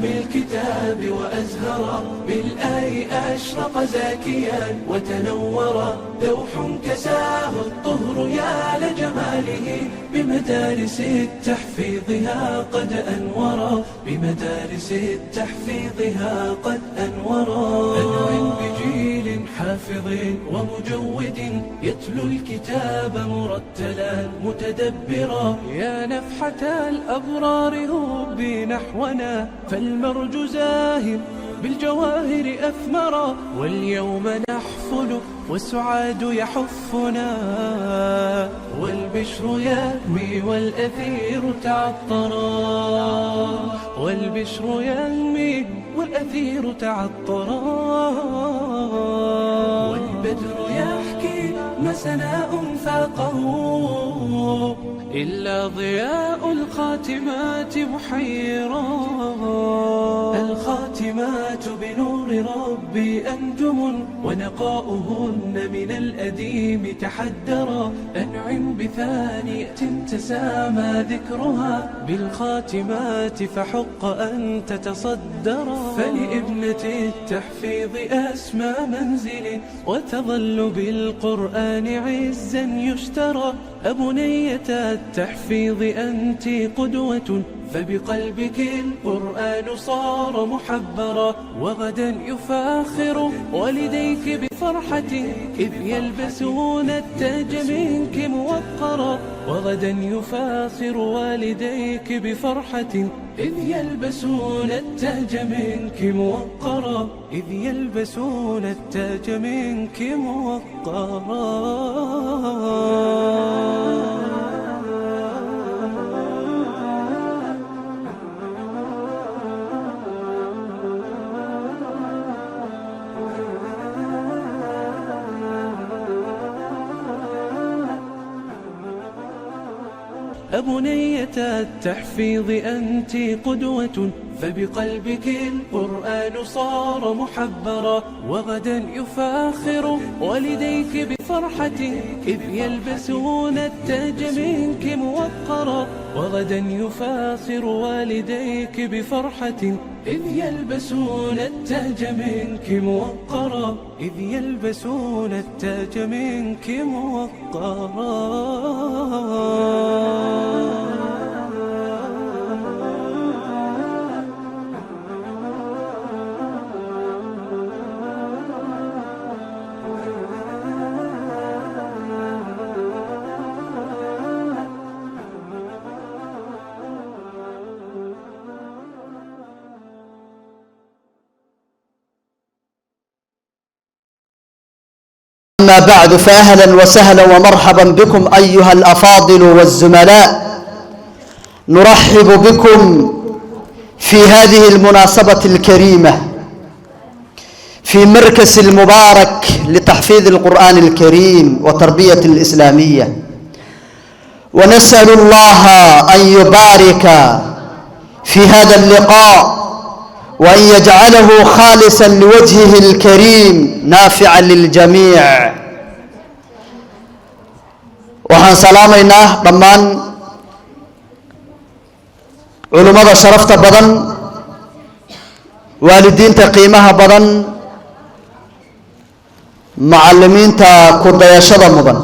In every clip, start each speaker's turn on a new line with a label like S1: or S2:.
S1: بالكتاب وأزهرا، بالآي أشرق زاكيا وتنورا، لوح كساه الطهر يا لجماله، بمدارس التحفيظها قد أنورا، بمدارس التحفيظها قد أنورا. أنعم بجيل حافظ ومجود يتلو الكتاب مرتلا متدبرا، يا نفحة الأبرار هبي نحونا، فالمرج زاهر بالجواهر أثمرا، واليوم نحفل والسعاد يحفنا، والبشر يهمي والأثير تعطرا، والبشر يهمي والأثير تعطرا، والبدر يحكي ما سناء فاقه، إلا ضياء الخاتمات محيرا، الخاتمات بنور ربي أنجم، ونقاؤهن من الأديم تحدرا، أنعم بثانية تسامى ذكرها، بالخاتمات فحق أن تتصدرا، فلابنة التحفيظ أسمى منزل، وتظل بالقرآن عزا يشترى، أبنية التحفيظ أنت قدوة، فبقلبك القرآن صار محبرا، وغدا يفاخر والديك بفرحة، إذ يلبسون التاج منك موقرا، وغدا يفاخر والديك بفرحة، إذ يلبسون التاج منك موقرا، إذ يلبسون التاج منك موقرا. أبنية التحفيظ أنت قدوة، فبقلبك القرآن صار محبرا، وغدا يفاخر والديك بفرحة، إذ يلبسون التاج منك موقرا، وغدا يفاخر والديك بفرحة، إذ يلبسون التاج منك موقرا، إذ يلبسون التاج منك موقرا.
S2: أما بعد، فأهلا وسهلا ومرحبا بكم أيها الأفاضل والزملاء. نرحب بكم في هذه المناسبة الكريمة في مركز المبارك لتحفيظ القرآن الكريم وتربية الإسلامية، ونسأل الله أن يبارك في هذا اللقاء، وأن يجعله خالصا لوجهه الكريم نافعا للجميع. waxaan salaamaynaa dhammaan culimada sharafta badan, waalidiinta qiimaha badan, macallimiinta ku dayashada mudan.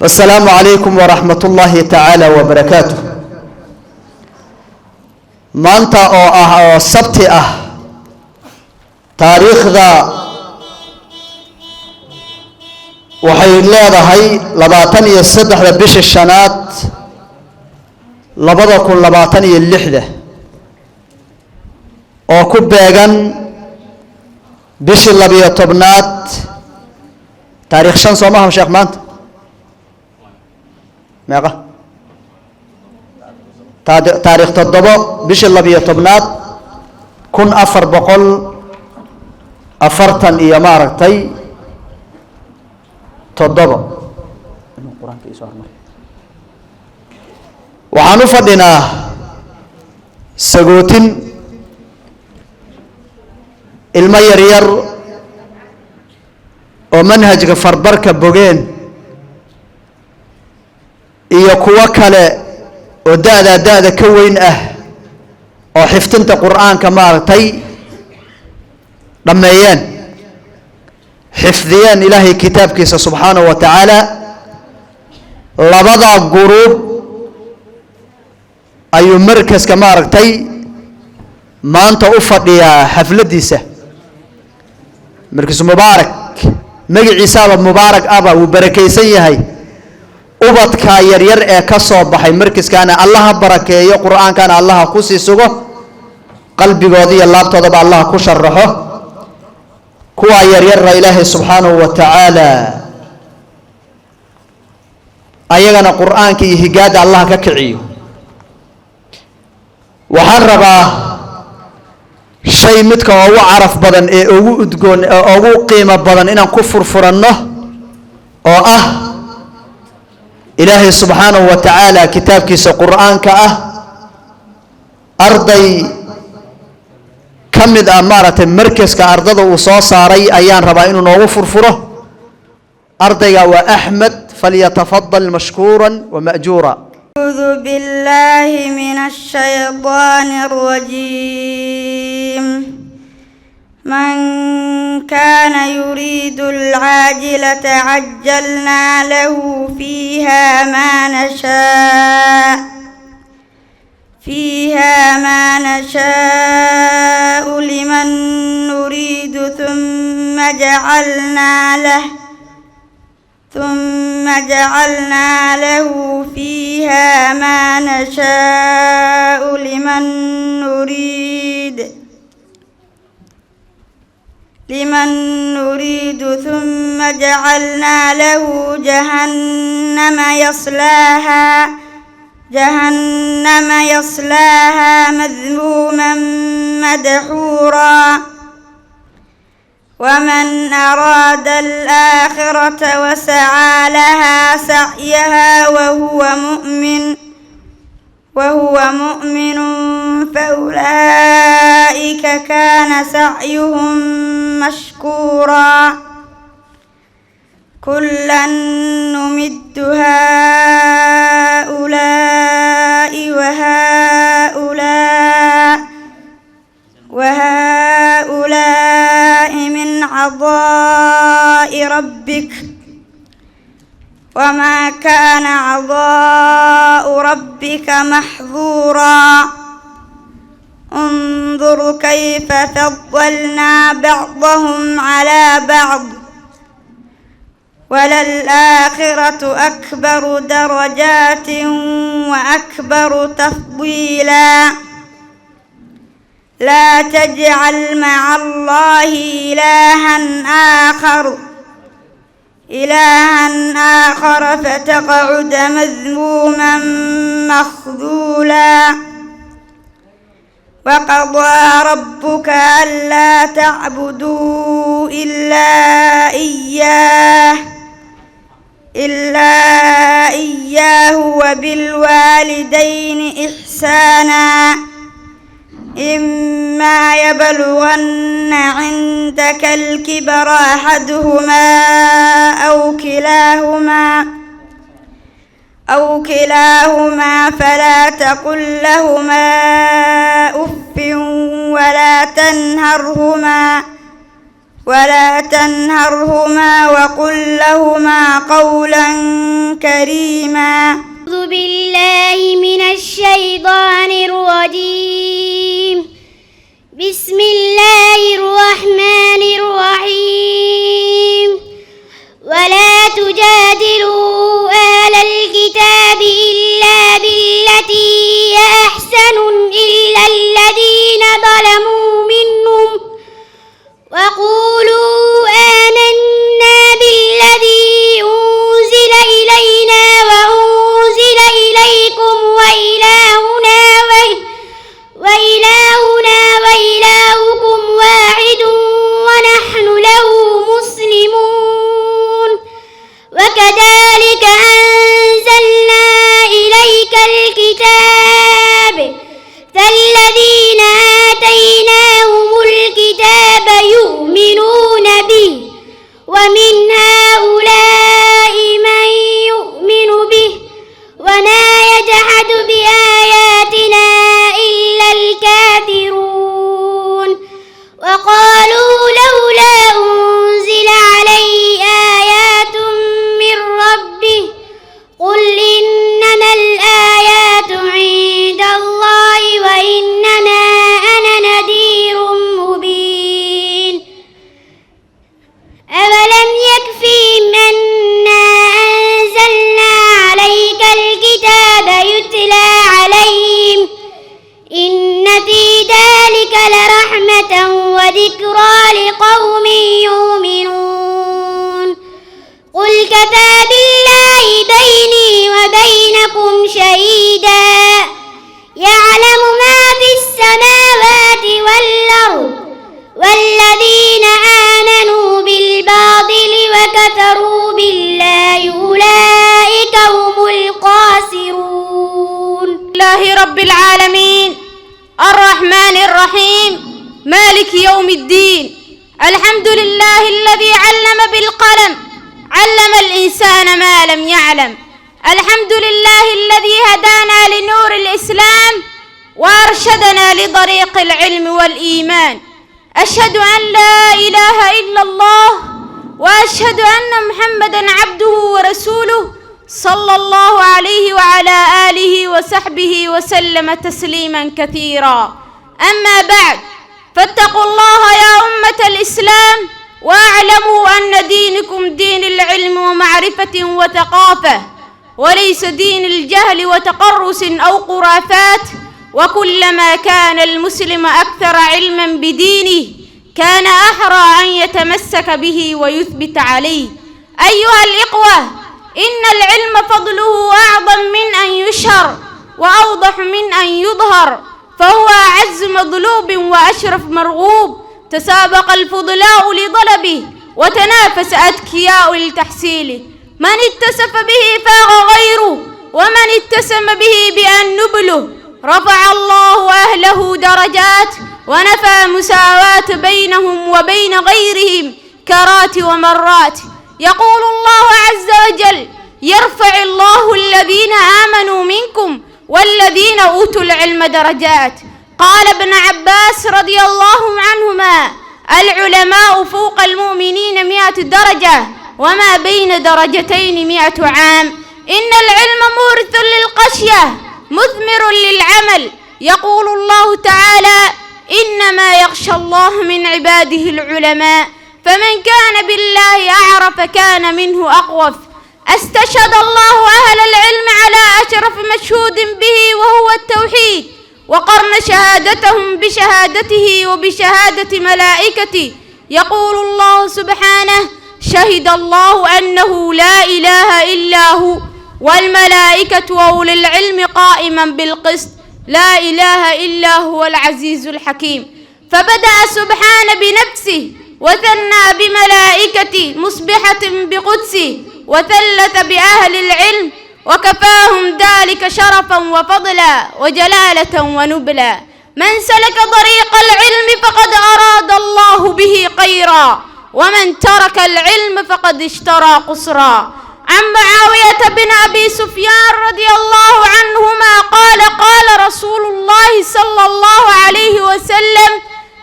S2: Assalaamu calaykum waraxmatullaahi tacaala wabarakaatuh. maanta oo sabti ah, taariikhda waxay leedahay 23 bisha shanaad 2026 oo ku beegan bishii 12aad taariikh 5 Soomaha sheekh maanta meeqa taariikh 7 bishii 12aad 1440 iyo maaragtay 7 waxaan u fadhinaa sagootin ilmo yaryar oo manhajka farbarka bogeen iyo kuwa kale oo da'da ka weyn ah oo xifdinta qur'aanka maartay dhameeyeen xifdiyeen ilaahay kitaabkiisa subxaanahu wa tacaala labada group ayuu markaska maartay maanta u fadhiyaa xafladiisa markas mubaarak magaciisa mubaarak aba uu barakeysan yahay ubadka yar yar ee ka soo baxay markaskana Allah barakeeyo quraankan Allah ku sii sugo qalbigooda iyo laabtooda Allah ku sharaxo kuwa yar yar Ilaahay subhanahu wa ta'ala ayagana quraanka iyo higaada Allah ka kiciyo waxaan rabaa shay midka ugu caraf badan ee ugu udgoon ee ugu qiimo badan inaan ku furfuranno oo ah إلهي سبحانه وتعالى كتاب كيس القرآن كأه أرضي كمد أمارة مركز كأرضه وصاصاري أيان ربعين ونوفر فره أرضي وأحمد فليتفضل مشكورا ومأجورا.
S3: أعوذ بالله من الشيطان الرجيم. من كان يريد العاجلة عجلنا له فيها ما نشاء لمن نريد ثم جعلنا له فيها ما نشاء لمن نريد ثم جعلنا له جهنم يصلاها مذموما مدحورا. ومن أراد الآخرة وسعى لها سعيها وهو مؤمن فأولئك كان سعيهم مشكورا. كلا نمد هؤلاء وهؤلاء من عطاء ربك وما كان عطاء ربك محظورا. انظر كيف فضلنا بعضهم على بعض وللآخرة أكبر درجات وأكبر تفضيلا. لا تجعل مع الله إلها آخر فتقعد مذموما مخذولا. وقضى ربك ألا تعبدوا إلا إياه وبالوالدين إحسانا. إما يبلغن عندك الكبر أحدهما أو كلاهما فلا تقل لهما أف ولا تنهرهما وقل لهما قولا كريما.
S4: أعوذ بالله من الشيطان الرجيم. بسم الله الرحمن الرحيم. ولا تجادلوا أهل الكتاب إلا بالتي هي أحسن إلا الذين ظلموا منهم وقولوا آمنا بالذي أنزل إلينا وأنزل إليكم وإلهنا وإلهكم واحد ونحن له مسلمون. وكذلك أنزلنا إليك الكتاب فالذين آتيناهم الكتاب يؤمنون به ومن هؤلاء من يؤمن به وما يجحد بآياتنا إلا الكافرون. كفى بالله بيني وبينكم شهيدا يعلم ما في السماوات والأرض والذين آمنوا بالباطل وكفروا بالله أولئك هم الخاسرون.
S5: الله رب العالمين الرحمن الرحيم مالك يوم الدين. الحمد لله الذي علم بالقلم علم الإنسان ما لم يعلم. الحمد لله الذي هدانا لنور الإسلام وأرشدنا لطريق العلم والإيمان. أشهد أن لا إله إلا الله وأشهد أن محمدًا عبده ورسوله صلى الله عليه وعلى آله وصحبه وسلم تسليما كثيرا. أما بعد، فاتقوا الله يا أمة الإسلام واعلموا أن دينكم دين العلم ومعرفة وثقافة، وليس دين الجهل وتقرص أو خرافات. وكلما كان المسلم أكثر علما بدينه كان أحرى أن يتمسك به ويثبت عليه. أيها الإخوة، إن العلم فضله أعظم من أن يشهر وأوضح من أن يظهر، فهو أعز مطلوب وأشرف مرغوب. تسابق الفضلاء لطلبه وتنافس أذكياء لتحصيله. من اتسف به فاق غيره، ومن اتسم به بأن نبله رفع الله أهله درجات ونفى مساواة بينهم وبين غيرهم كرات ومرات. يقول الله عز وجل: يرفع الله الذين آمنوا منكم والذين أوتوا العلم درجات. قال ابن عباس رضي الله عنهما: العلماء فوق المؤمنين 100 درجة، وما بين درجتين 100 عام. إن العلم مورث للخشية مثمر للعمل. يقول الله تعالى: إنما يخشى الله من عباده العلماء، فمن كان بالله أعرف كان منه أقوف. استشهد الله أهل العلم على أشرف مشهود به وهو التوحيد، وقرن شهادتهم بشهادته وبشهادة ملائكته. يقول الله سبحانه: شهد الله أنه لا إله إلا هو والملائكة وأولي العلم قائما بالقسط لا إله إلا هو العزيز الحكيم. فبدأ سبحانه بنفسه وثنى بملائكته مصبحة بقدسه وثلث بأهل العلم وكفاهم ذلك شرفا وفضلا وجلالة ونبلا. من سلك طريق العلم فقد أراد الله به خيرا، ومن ترك العلم فقد اشترى قصرا. عن معاوية بن أبي سفيان رضي الله عنهما قال: قال رسول الله صلى الله عليه وسلم: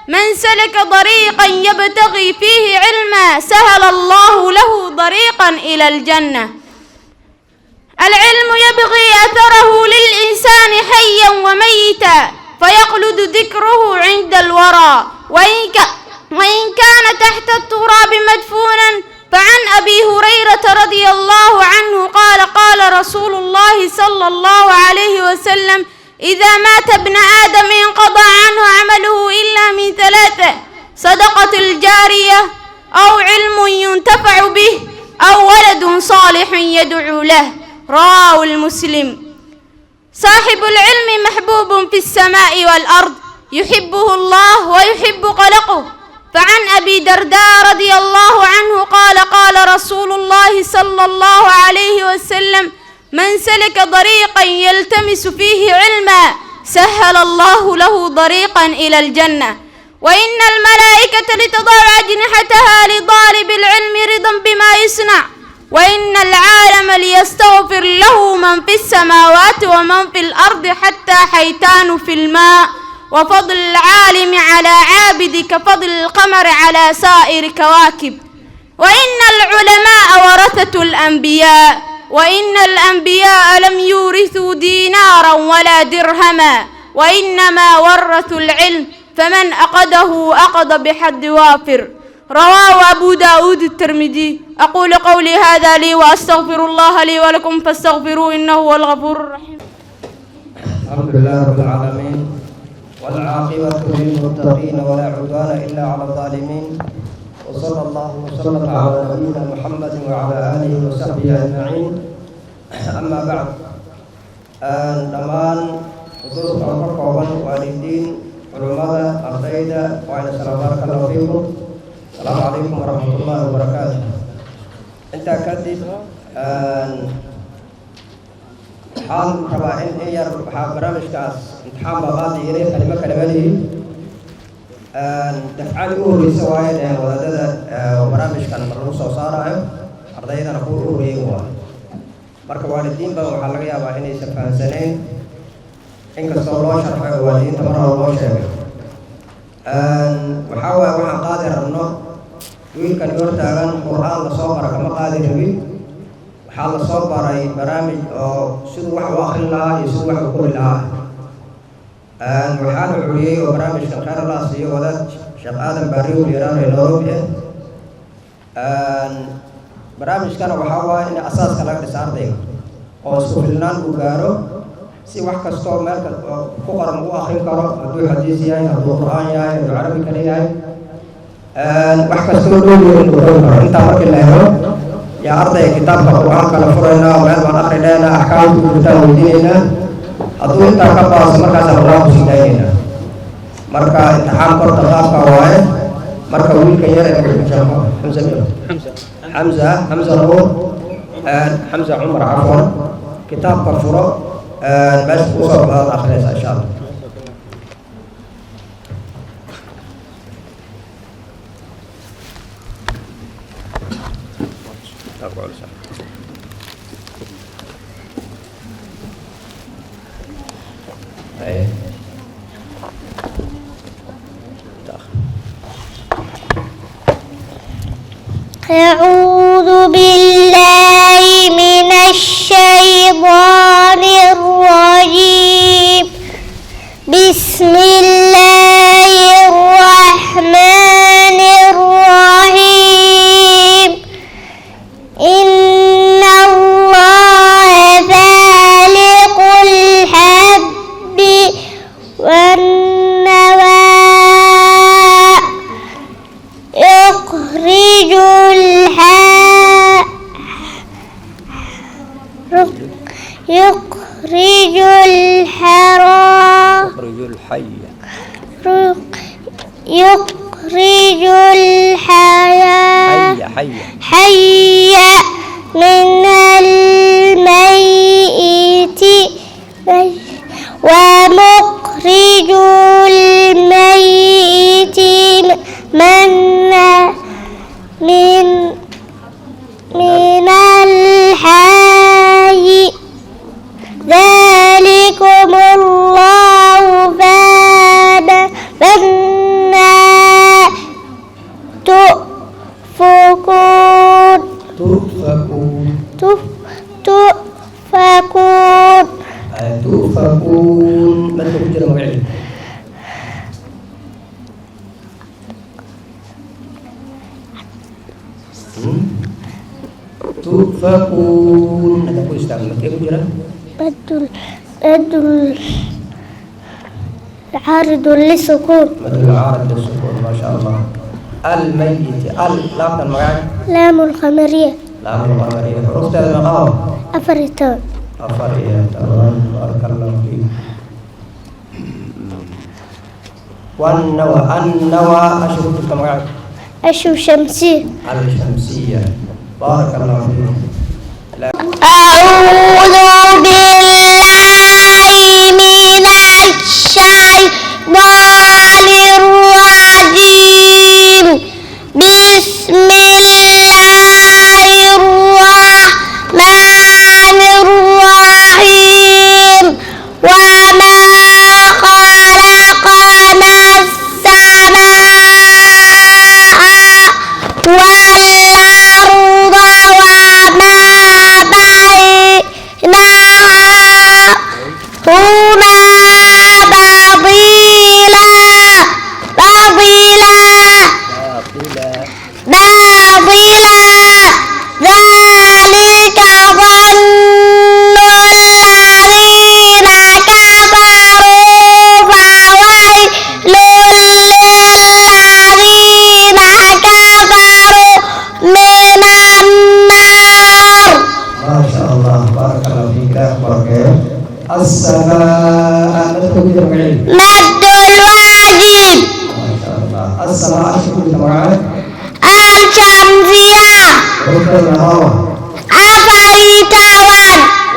S5: من سلك طريقا يبتغي فيه علما سهل الله له طريقا إلى الجنة. العلم يبغي أثره للإنسان حيا وميتا فيخلد ذكره عند الورى، وإن كان تحت التراب مدفونا. فعن أبي هريرة رضي الله عنه قال: قال رسول الله صلى الله عليه وسلم: إذا مات ابن آدم انقضى عنه عمله إلا من 3: صدقة الجارية، أو علم ينتفع به، أو ولد صالح يدعو له. رواه المسلم. صاحب العلم محبوب في السماء والأرض، يحبه الله ويحب خلقه. فعن أبي درداء رضي الله عنه قال: قال رسول الله صلى الله عليه وسلم: من سلك طريقا يلتمس فيه علما سهل الله له طريقا إلى الجنة. وإن الملائكة لتضع أجنحتها لطالب العلم رضا بما يصنع. وإن العالم ليستغفر له من في السماوات ومن في الأرض حتى حيتان في الماء. وفضل العالم على عابد كفضل القمر على سائر الكواكب. وإن العلماء ورثة الأنبياء، وإن الأنبياء لم يورثوا دينارا ولا درهما، وإنما ورثوا العلم، فمن أخذه أخذ بحد وافر. رواه أبو داود الترمذي. أقول قولي هذا لي وأستغفر الله لي ولكم فاستغفروه إنه هو الغفور الرحيم.
S6: الحمد لله رب العالمين، والعاقبة للمتقين ولا عدوان إلا على الظالمين، وصلى الله وسلم على نبينا محمد وعلى آله وصحبه أجمعين. أما بعد، دمان حضور كوكبان والدين علماء أرضيدا وعلى السلام بارك الله فيكم. السلام عليكم ورحمة الله وبركاته. أنت كاتب حال رباعين إير برامج كاس امتحان بغادي إليه كلمة دفعات أوري سوايد ولدنا وبرامج كان مرلوس وصارها أرضينا نقول أوري هو مركب والدين بقى وحلقيا بحني سفان سنين إنك صلوا شرح والدين تمر الله شيء وحاول وحن قادر إنه ويل كان يرتاعن قرآن لصوبر كما قادر ويل حال صوبر أي برامج أو سد واحد واخر لها يسد واحد كل لها وحال عليه وبرامج خير الله سيء ولد شيخ آدم باريو ليران الأوروبية برامج كان وحاول إن أساس كلاك تسار ديك وسوف لنا نقارو si wax kastoo meel ku qoran uu akhrin karo hadduu xadiis yahay hadduu qur'aan yahay hadduu carabi kale yahay wax kastoo dhow yahay inuu qori karo intaa markii la helo yaa ardayga kitaabka qur'aanka la furaynaa meel baan akhrineynaa axkaamta guutaan weydiinaynaa hadduu intaa ka baaso markaasaan qur'aan ku sii daynaynaa marka imtixaan korta qaabka waaye marka wiilkan yar ee xamza nuur xamza cumar cafwan kitaabka furo بس وصل هذا آخر إن شاء الله.
S4: أعوذ بالله من الشيطان الرجيم. بسم الله الرحمن الرحيم. إن الله فالق الحب والنوى يخرج الحي من الميت ومخرج الميت من الحي ذلكم الله فأنا
S6: تؤفكون ما تقول موعد تؤفكون هذا كل استعمال كيف يقول
S4: بدل عارض للسكون
S6: بدل عارض للسكون ما شاء الله. الميت لام المقام
S4: لام القمرية
S6: لام القمرية حروف المقام
S4: أفريتان
S6: تمام بارك الله فيك. والنوى أشهر المقام
S4: أشهر شمسية
S6: الشمسية بارك الله فيك.
S4: أعوذ بالله من الشيطان الرجيم. بسم الله الرحمن الرحيم. وما خلقنا السماء والأرض وما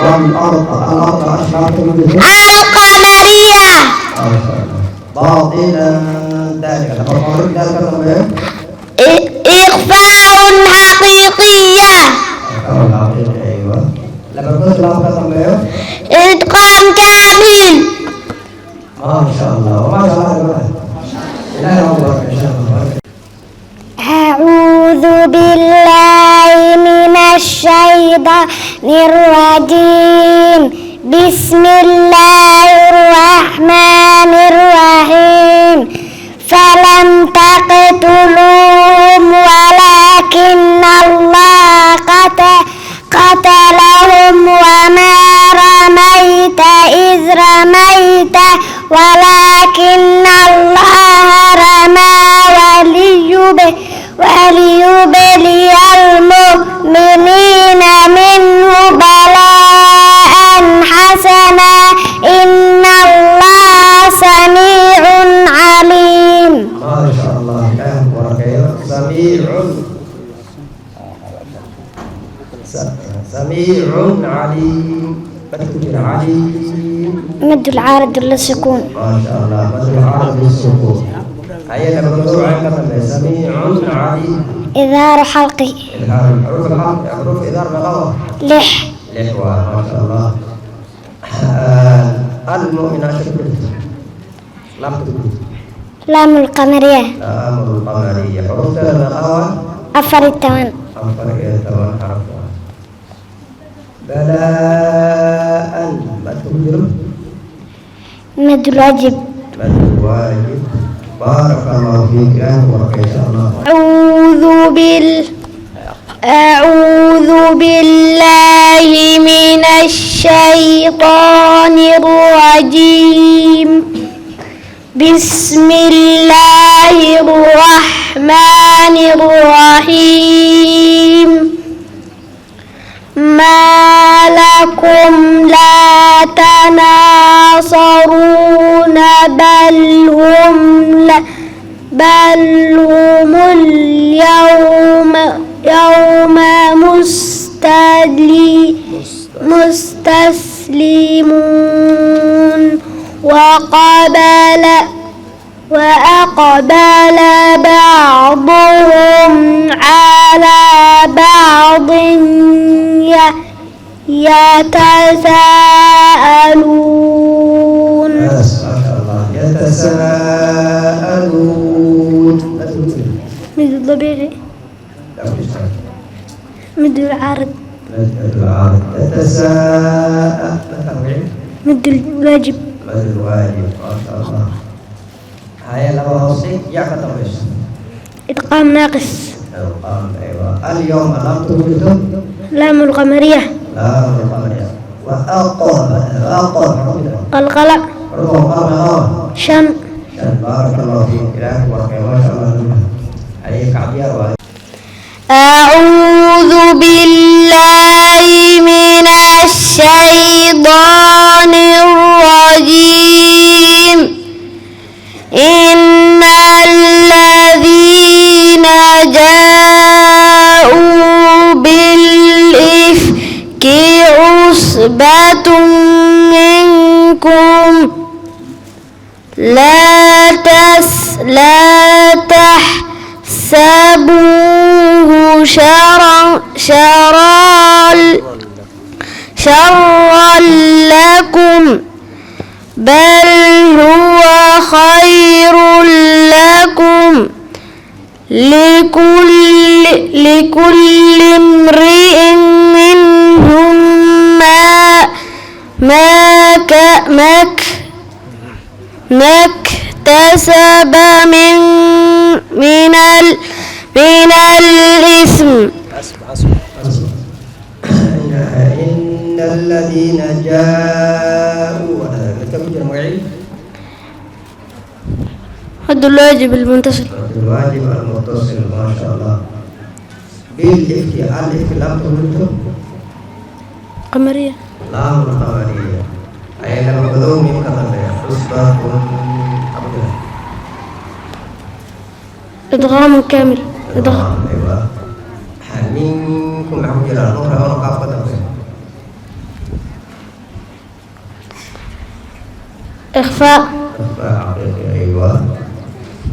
S6: والأرض أشباه بالجسم
S4: القمرية
S6: باطلا ذلك
S4: إخفاء حقيقية
S6: أيوة
S4: إتقان كامل
S6: ما شاء الله وما شاء الله لا يوم إن شاء الله.
S4: أعوذ بالله من الشيطان الرجيم بسم الله الرحمن الرحيم فلم تقتلوهم ولكن الله قتلهم وما رميت إذ رميت ولكن الله رمى وليبلي المؤمنين منه بلاء حسنا إن الله سميع عليم.
S6: ما شاء الله سميع عليم عليم
S4: مد العارض للسكون.
S6: ما شاء الله مد العارض للسكون. هيا نبدأ عنك سميع عليم.
S4: إظهار حلقي.
S6: حروف الحلق حروف إظهار بغوة.
S4: لح.
S6: لحوة ما شاء الله. المؤمنات لام تقول.
S4: لام القمرية.
S6: لام القمرية حروف البغوة.
S4: أفر التوان.
S6: أفر التوان حرف. بلاء ما تقول.
S4: مد الواجب.
S6: مد الواجب. بارك الله فيك يا مبارك إن شاء الله.
S4: أعوذ بالله من الشيطان الرجيم بسم الله الرحمن الرحيم ما لكم لا تناصرون بل هم اليوم مستسلمون وأقبل بعضهم على بعض يتساءلون.
S6: ما شاء الله يتساءلون.
S4: مد الضبيعي. مد العارض.
S6: يتساءل.
S4: مد الواجب.
S6: مد الواجب ما شاء الله. هيا لو وصيت يعقد وش.
S4: إدغام ناقص.
S6: إدغام أيوة. اليوم لم تقول.
S4: لام القمرية.
S6: لام القمرية. وأقل
S4: قلقلة. شن.
S6: بارك الله فيك يا مبارك ما شاء الله. عليك عبير.
S4: أعوذ بالله من الشيطان الرجيم إن الذين جاءوا بالإفك عصبة منكم لا تحسبوه شرا لكم بل هو خير لكم لكل امرئ منهم ما اكتسب من الإثم.
S6: إن الذين جاءوا
S4: هذا الواجب المتصل.
S6: الواجب المتصل ما شاء الله. بالإفك الإفك لم تقول.
S4: قمرية.
S6: لام القمرية. أي لما بدو من قمرية أصبح
S4: إدغام كامل.
S6: إدغام أيوة. منكم عبد الله نور
S4: إخفاء.
S6: إخفاء حقيقي. أيوة.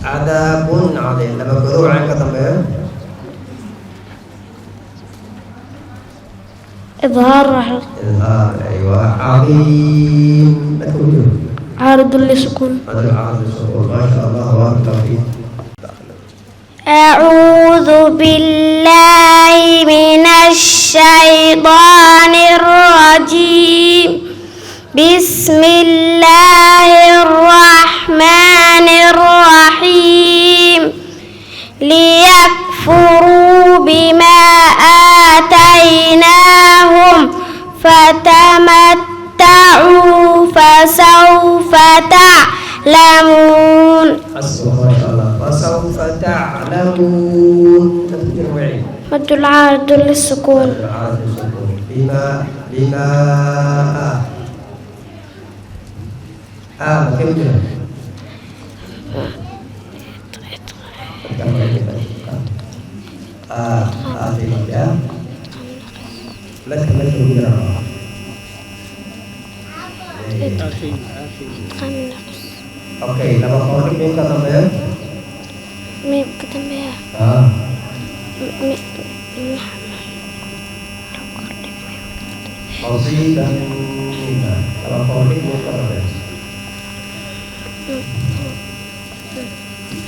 S6: عذاب عظيم. لما كذوب عنك تنبيه.
S4: إظهار.
S6: إظهار. أيوة. عظيم.
S4: عارض للسكون.
S6: عارض للسكون. ما شاء الله. بارك الله فيك.
S3: أعوذ بالله من الشيطان الرجيم. بسم الله الرحمن الرحيم. ليكفروا بما آتيناهم فتمتعوا فسوف تعلمون.
S6: ما شاء الله. فسوف تعلمون. تفكير وعي.
S4: مد العارض للسكون.
S6: عارض للسكون. بما كيف كده؟ ya. Let's Oke, nama konik mim kata ya?
S4: Mim kata ya.
S6: Fauzi dan Nina. Kalau konik mim kata ya?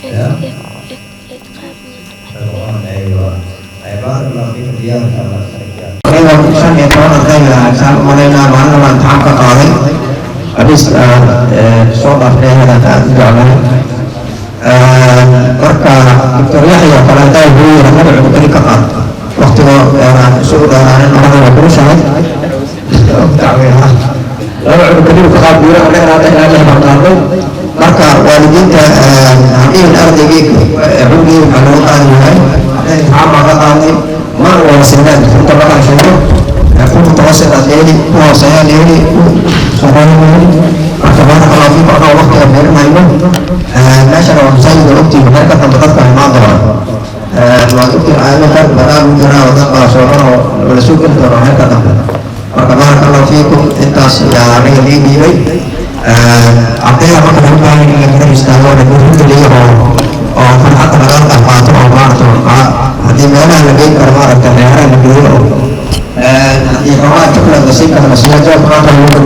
S6: Ya. Habis sobat saya datang jalan mereka Victoria ya kalau tahu yang ada dari kakak waktu sudah orang yang berusaha tahu ya lalu kedua kakak bilang ada yang bertamu maka walidinta hamin ardi rugi anutan ya ama kami ma wasilan untuk orang semua aku terasa tadi mau saya ini Bagaimana kalau kita tahu waktu yang benar main نشر ومسيد الأبتي وهذا كان تقطع المعضلة الوقت العالم كان بلاد مجرى وضبع صورة ولسوك الدور وهذا كان بارك الله فيكم انتاس يا رجل ليبي أعطيها مكان المعنى اللي كان يستهوى لكم اللي هو وكان حتى بلاد أفاته ومعرته هذه مانا لبيت كرمارة كريارة نبيه هذه حوات كلها بسيطة مسيحة جاء بقاطع يمكن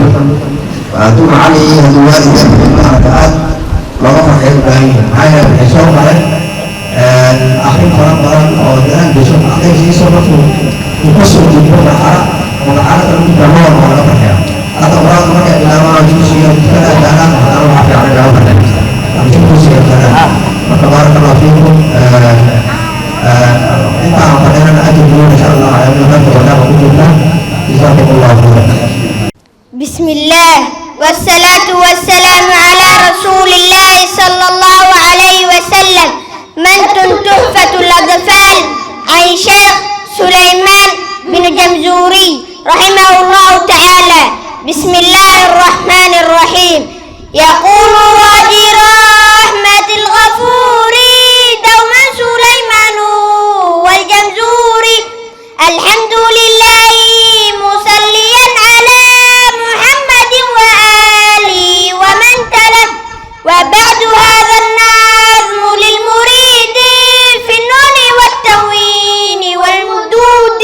S6: ثم عليه هدوات الله تعالى وغفر إبراهيم هذا الحساب على الأخير فرقا أو الآن بشوف أخير شيء صرفه يقصر جبهه الحرق ومحارة المجموعة وغفرها هذا أمراض مرة إلى ما جوسي كلا جانا وحنا وعفي على جوابنا جوسي كلا وتبارك الله فيكم انت عطينا أجل إن شاء الله على المنبه ولا وجودنا جزاكم الله خيرا.
S3: بسم الله والصلاة والسلام على رسول الله صلى الله عليه وسلم. من تحفة الأطفال عن شيخ سليمان بن جمزوري رحمه الله تعالى. بسم الله الرحمن الرحيم. يقول راجي رحمة الغفور دوما سليمان والجمزوري الحمد لله مصليا على محمد وآله ومن تله. وبعد هذا النظم للمريد في النون والتنوين والمدود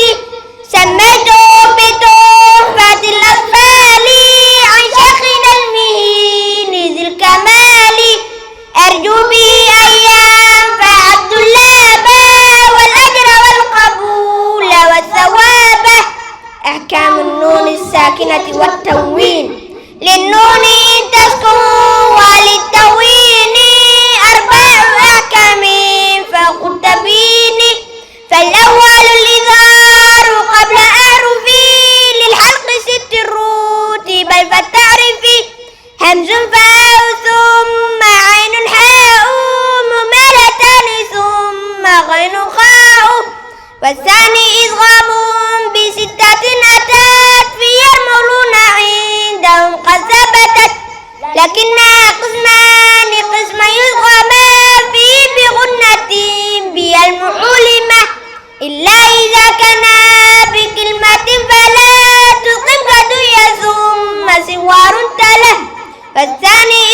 S3: سميته بتحفة الأطفال عن شيخنا المهين ذي الكمال. أرجو به أن ينفع عبد الله والأجر والقبول والثواب. أحكام النون الساكنة والتنوين للنون تسكن وللتنوين أربع أحكام فوق التبيين. فالأول الإظهار قبل أعرفي للحلق ست الرتب فالتعرفي همز فاء ثم عين حاء ممالتان ثم غين خاء. والثاني إدغام بستة أتت في يرملون عندهم قد ثبتت لكنها قسمان قسم يدغما فيه بغنة بها المعلمة إلا إذا كان بكلمة فلا تقم كدنيا ثم سوار تله. فالثاني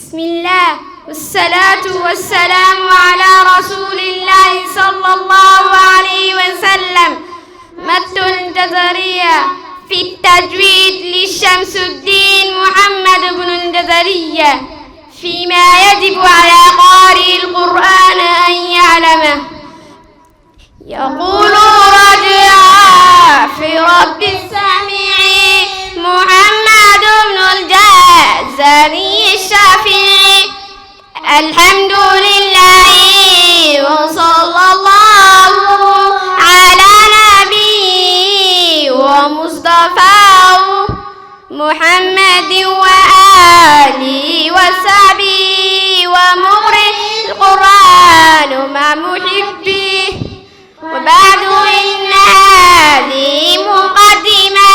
S5: بسم الله والصلاة والسلام على رسول الله صلى الله عليه وسلم. مد الجزرية في التجويد للشمس الدين محمد بن الجزرية فيما يجب على قارئ القرآن أن يعلمه. يقول رجعا في رب السميع محمد بن الجزري الشافعي. الحمد لله وصلى الله على نبي ومصطفى محمد وآله وصحبه ومقرئ القرآن مع محبه. وبعد إن هذه مقدمة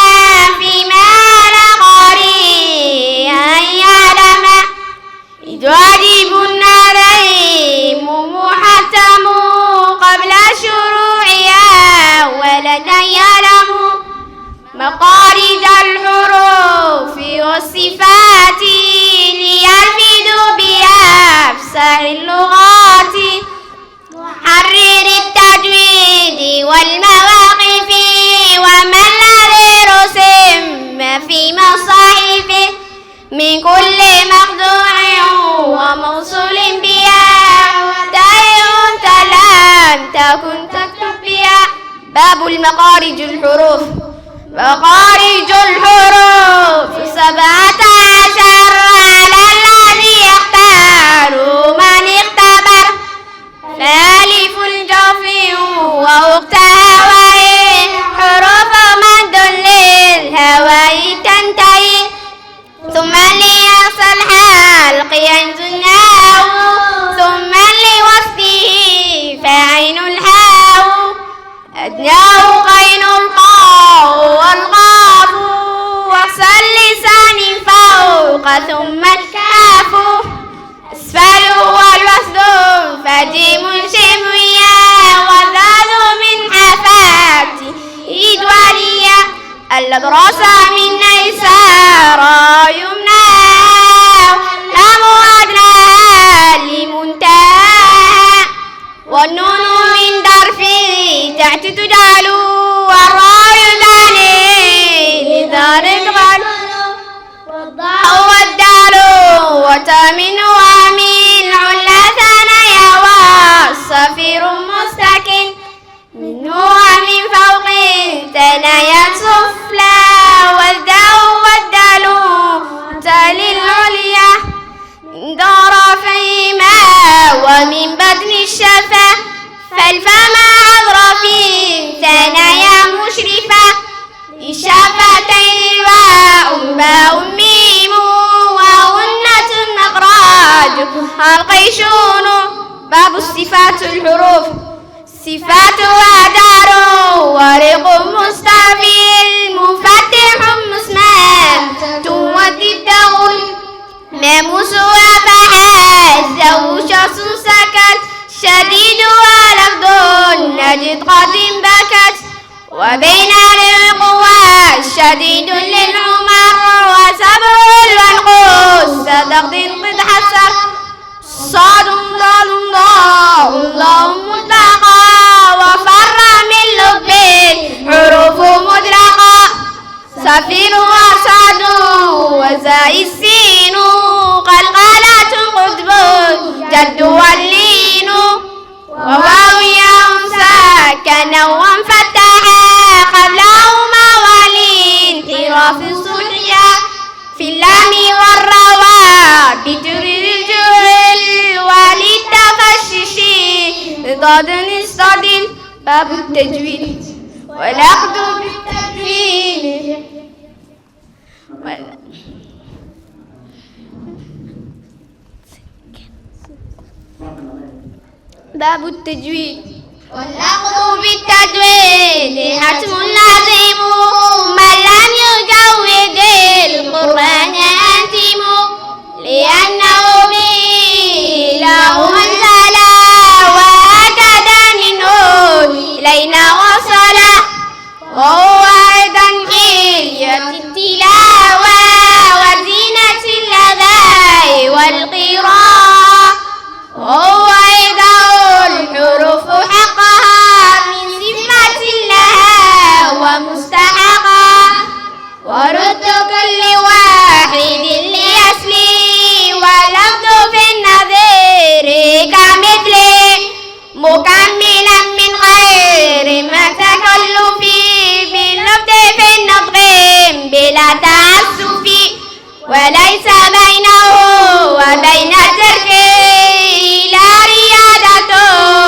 S5: فيما على قارئ أن يعلم إذ واجب عليهم محتم قبل شروعها ولن يعلموا مخارج الحروف والصفات ليلفظوا بأفصح اللغات. حرر التجويد والمواقف وما الذي رسم في مصاحفه من كل مخدوع وموصول بها أنت لم تكن تكتب بها. باب المخارج الحروف. مخارج الحروف 17 على الذي يختار من اختبر. فألف الجوف وأختها وهي حروف مد للهواء تنتهي. ثم لأقصى الحلق ينزلناه ثم لوسطه فعين الحاء أدناه قين القاء والقاف وأقصى اللسان فوق ثم الكاف أسفله والوسط فجيم شبويا والذال من حفات إدواريا. الأدراس من أيسار يمنى لام أدنى لمنتهى. والنون من درف تحت تجعل والراء ثاني لدار الغل. والدال وتامن وامين علا ثانيا والصفير مستكن منه ومن فوق ثنايا سفلى. والداء والدال تالي العليا من طرفيهما ومن بدن الشفا. فالفم أظرف ثنايا مشرفة للشفتين واء باء ميم وغنة مخرج القيشون. باب الصفات الحروف. صفاتها دار ورق مستفيل مفتح مسمى وضده ماموسها فحازه شخص سكت شديدها لفظ نجد قد بكت. وبين القوى الشديد للعمر وسبع العنقوس صدق قد حسر. صاد ضاد ضاء الله مطلقا وفر من لب حروف مدرقا. صفير وصاد وزاء السين قلقلة قطب جد واللين. وواويا ساكنا وانفتحا قبلهما والانحراف الصحيا. في اللام والرواء بجر الجهل وللتفشش ضاد الصدل. باب التجويد والأخذ بالتجويد. باب التجويد والأخذ بالتجويد حتم لازم. من لم يجود القرآن آثم لأنه به له منزلا وهكذا منه إلينا وصلا. وهو أيضا حلية التلاوة وزينة الأداء والقيام
S3: بلا تعسف وليس بينه وبين تركه لا رياضة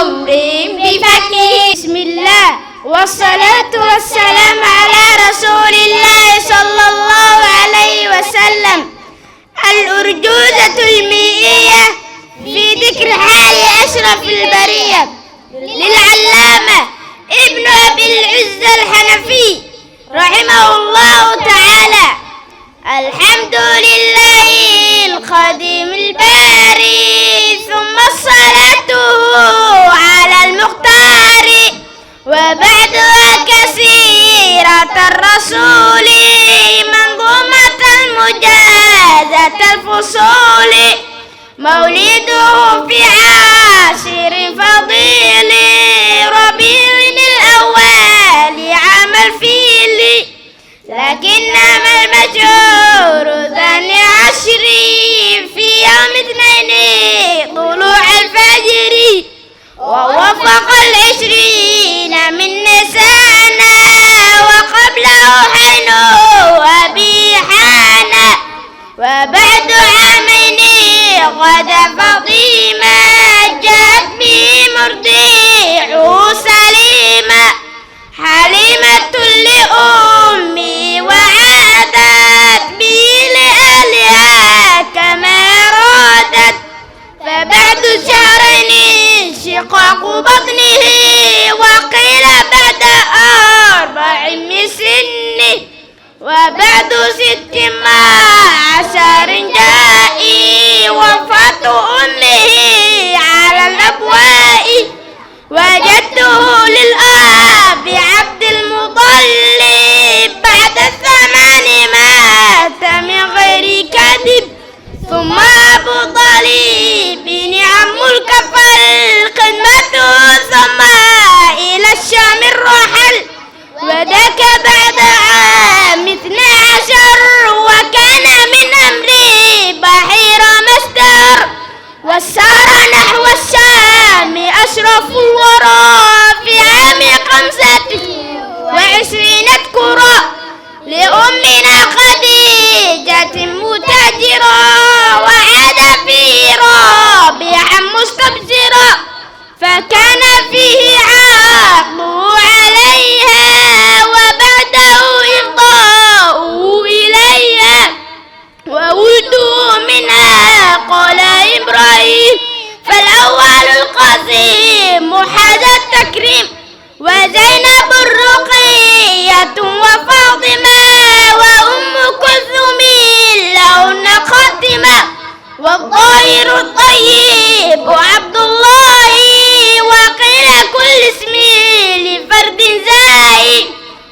S3: امرئ بفكه. بسم الله والصلاة والسلام على رسول الله صلى الله عليه وسلم. الأرجوزة المئية في ذكر حال أشرف البرية للعلامة ابن أبي العز الحنفي رحمه الله تعالى. الحمد لله القديم الباري ثم الصلاة على المختار وبعدها كثيرة الرسول منظومة المجازة الفصول. مولده في عاشر فضيل ربيع الأول عام الفيل لكنما المشهور ثاني عشر في يوم اثنين طلوع الفجر ووفق 20 من نيسان وقبله حين أبي حانا وبعد عامين قد فاطمة جاءت به مرضيعه سليمة حليمة لأمي وعادت به لأهلها كما أرادت. فبعد شهرين انشقاق بطنه وقيل بعد 4 من سنه وبعد 16 جائي وفاة أمه على الأبواء. وجدته للأب عبد المطلب بعد 8 مات من غير كذب. ثم أبو طالب عم الكفل خدمته ثم إلى الشام الرحل وذاك بعد عام 12 وكان من أمره بحير مستر وسار نحو الشام أشرف الورى في عام 25 اذكرا لأمنا خديجة متاجرا وعاد في رابعا مستبشرا فكان فيه عقله عليها وبعده إفضاؤه إليها وولده منها قال إبراهيم. فالأول القاسم حاز التكريم وزينب الرقية وفاطمة وأم كلثوم لهن خاتمة والطاهر الطيب عبد الله وقيل كل اسم لفرد زاهي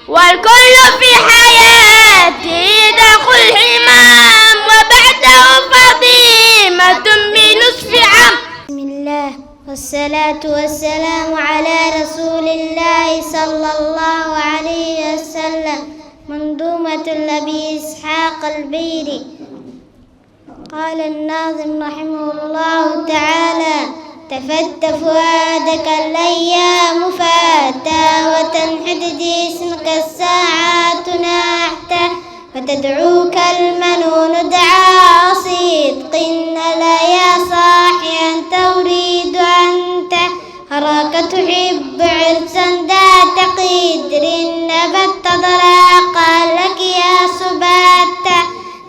S3: والكل في حياته دخل حمام وبعده فاطمة بنصف عام.
S7: بسم الله والصلاة والسلام على رسول الله صلى الله عليه وسلم. منظومة لأبي إسحاق البيري. قال الناظم رحمه الله تعالى: تفت فؤادك الأيام فاتى وتنحد جسمك الساعات نحتا فتدعوك المنون دعاء صدق ألا يا صاحي أنت أريد أنت أراك تحب عرسا ذات قدر نبت ضراقا لك يا سبات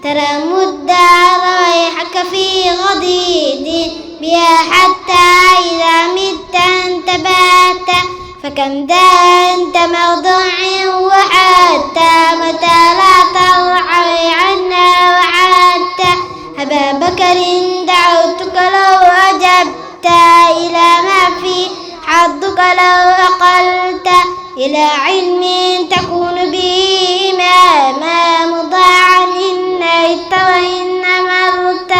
S7: ترى الدار ويحك في غضيد بها حتى إذا مت أنت بات فكم ذا أنت موضوع وحتى متى لا ترعى عنا وعدت أبا بكر دعوتك لو أجبت إلى ما في حظك لو أقلت إلى علم تكون به إماما مضاعا إن عدت وإن مرت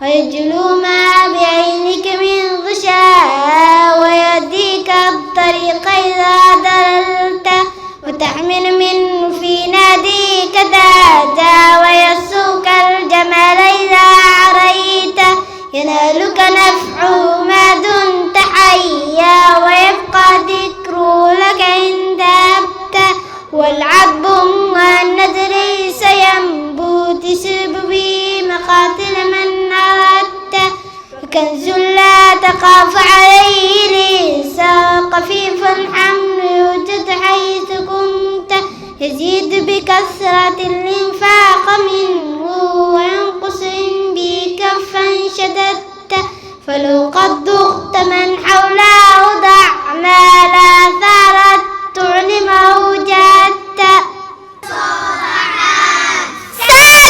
S7: ويجلو ما بعينك من غشاء ويهديك الطريق إذا ضللت وتحمل منه في ناديك تاجا ويسوك الجمال إذا عريت ينالك نفعه ما دمت حيا ويبقى ذكره لك إن ذهبت والعذب والنذر سيموت كنز لا تخاف عليه ليس خفيف الحمل يوجد حيث كنت يزيد بكثرة الإنفاق منه وينقص إن بكفا شددت فلو قد ذقت من حوله ضع ما لا ثارت تعلمه جدت
S3: على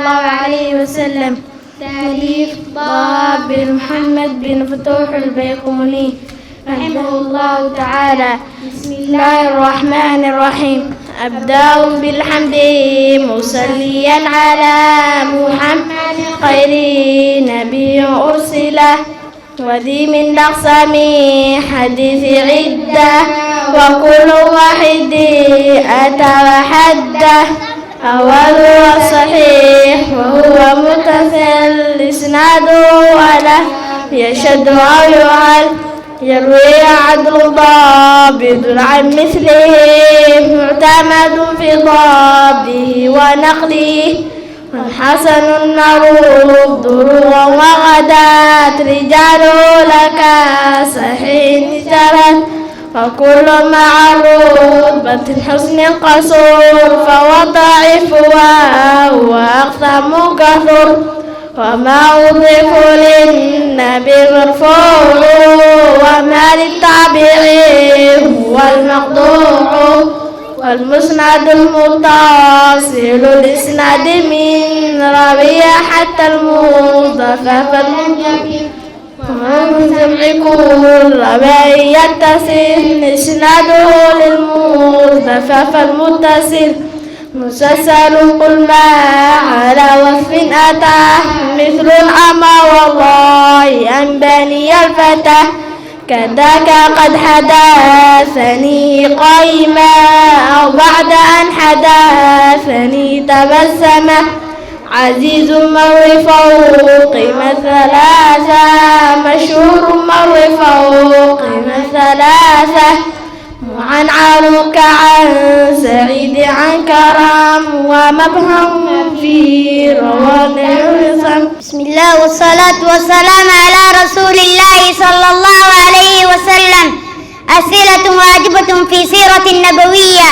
S4: الله عليه وسلم. تأليف طه بن محمد بن فتوح البيقوني رحمه الله تعالى. بسم الله الرحمن الرحيم. أبدأ بالحمد مصليا على محمد خير نبي أرسله، وذي من أقسام حديث عدة، وكل واحد أتى وحده. أوله صحيح وهو متصل إسناده وله يشد أو يعل، يروي عدل ضابط عن مثله، معتمد في ضابطه ونقله. والحسن المعروف دروغا وغدات، رجاله لك صحيح جرت، وكل معروف حسن قصور، فهو ضعيف وهو أقسم كثر. وما أضيف للنبي مرفوع، وما للتابعين هو المقطوع. والمسند المتصل الإسناد من راوي حتى المضاف فالمنجم، ومن كل راوي يتصل إسناده للمضاف فالمتصل. مسلسل قل ما على وصف أتاه، مثل الأمى والله أنباني الفتى. كذاك قد حدثني قائما، أو بعد أن حدثني تبسما. عزيز مر فوق ثلاثة، مشهور مر فوق ثلاثة. وعن عنك عن سعيد عن كرم، ومبهم في روان الرسم.
S7: بسم الله والصلاة والسلام على رسول الله صلى الله عليه وسلم. أسئلة واجبة في سيرة النبوية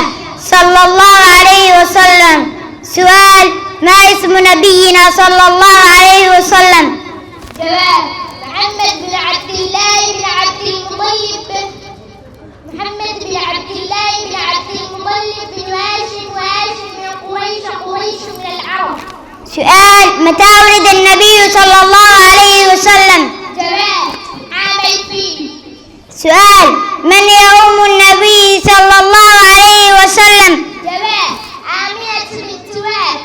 S7: صلى الله عليه وسلم. سؤال: ما اسم نبينا صلى الله عليه وسلم؟
S3: جواب: محمد بن عبد الله بن عبد المطلب، محمد بن عبد الله بن عبد المطلب بن هاشم، وهاشم من قريش، قريش من العرب.
S7: سؤال: متى ولد النبي صلى الله عليه وسلم؟
S3: جواب: عام الفيل.
S7: سؤال: من يؤم النبي صلى الله عليه وسلم؟
S3: جواب: آمنة بنت وهب.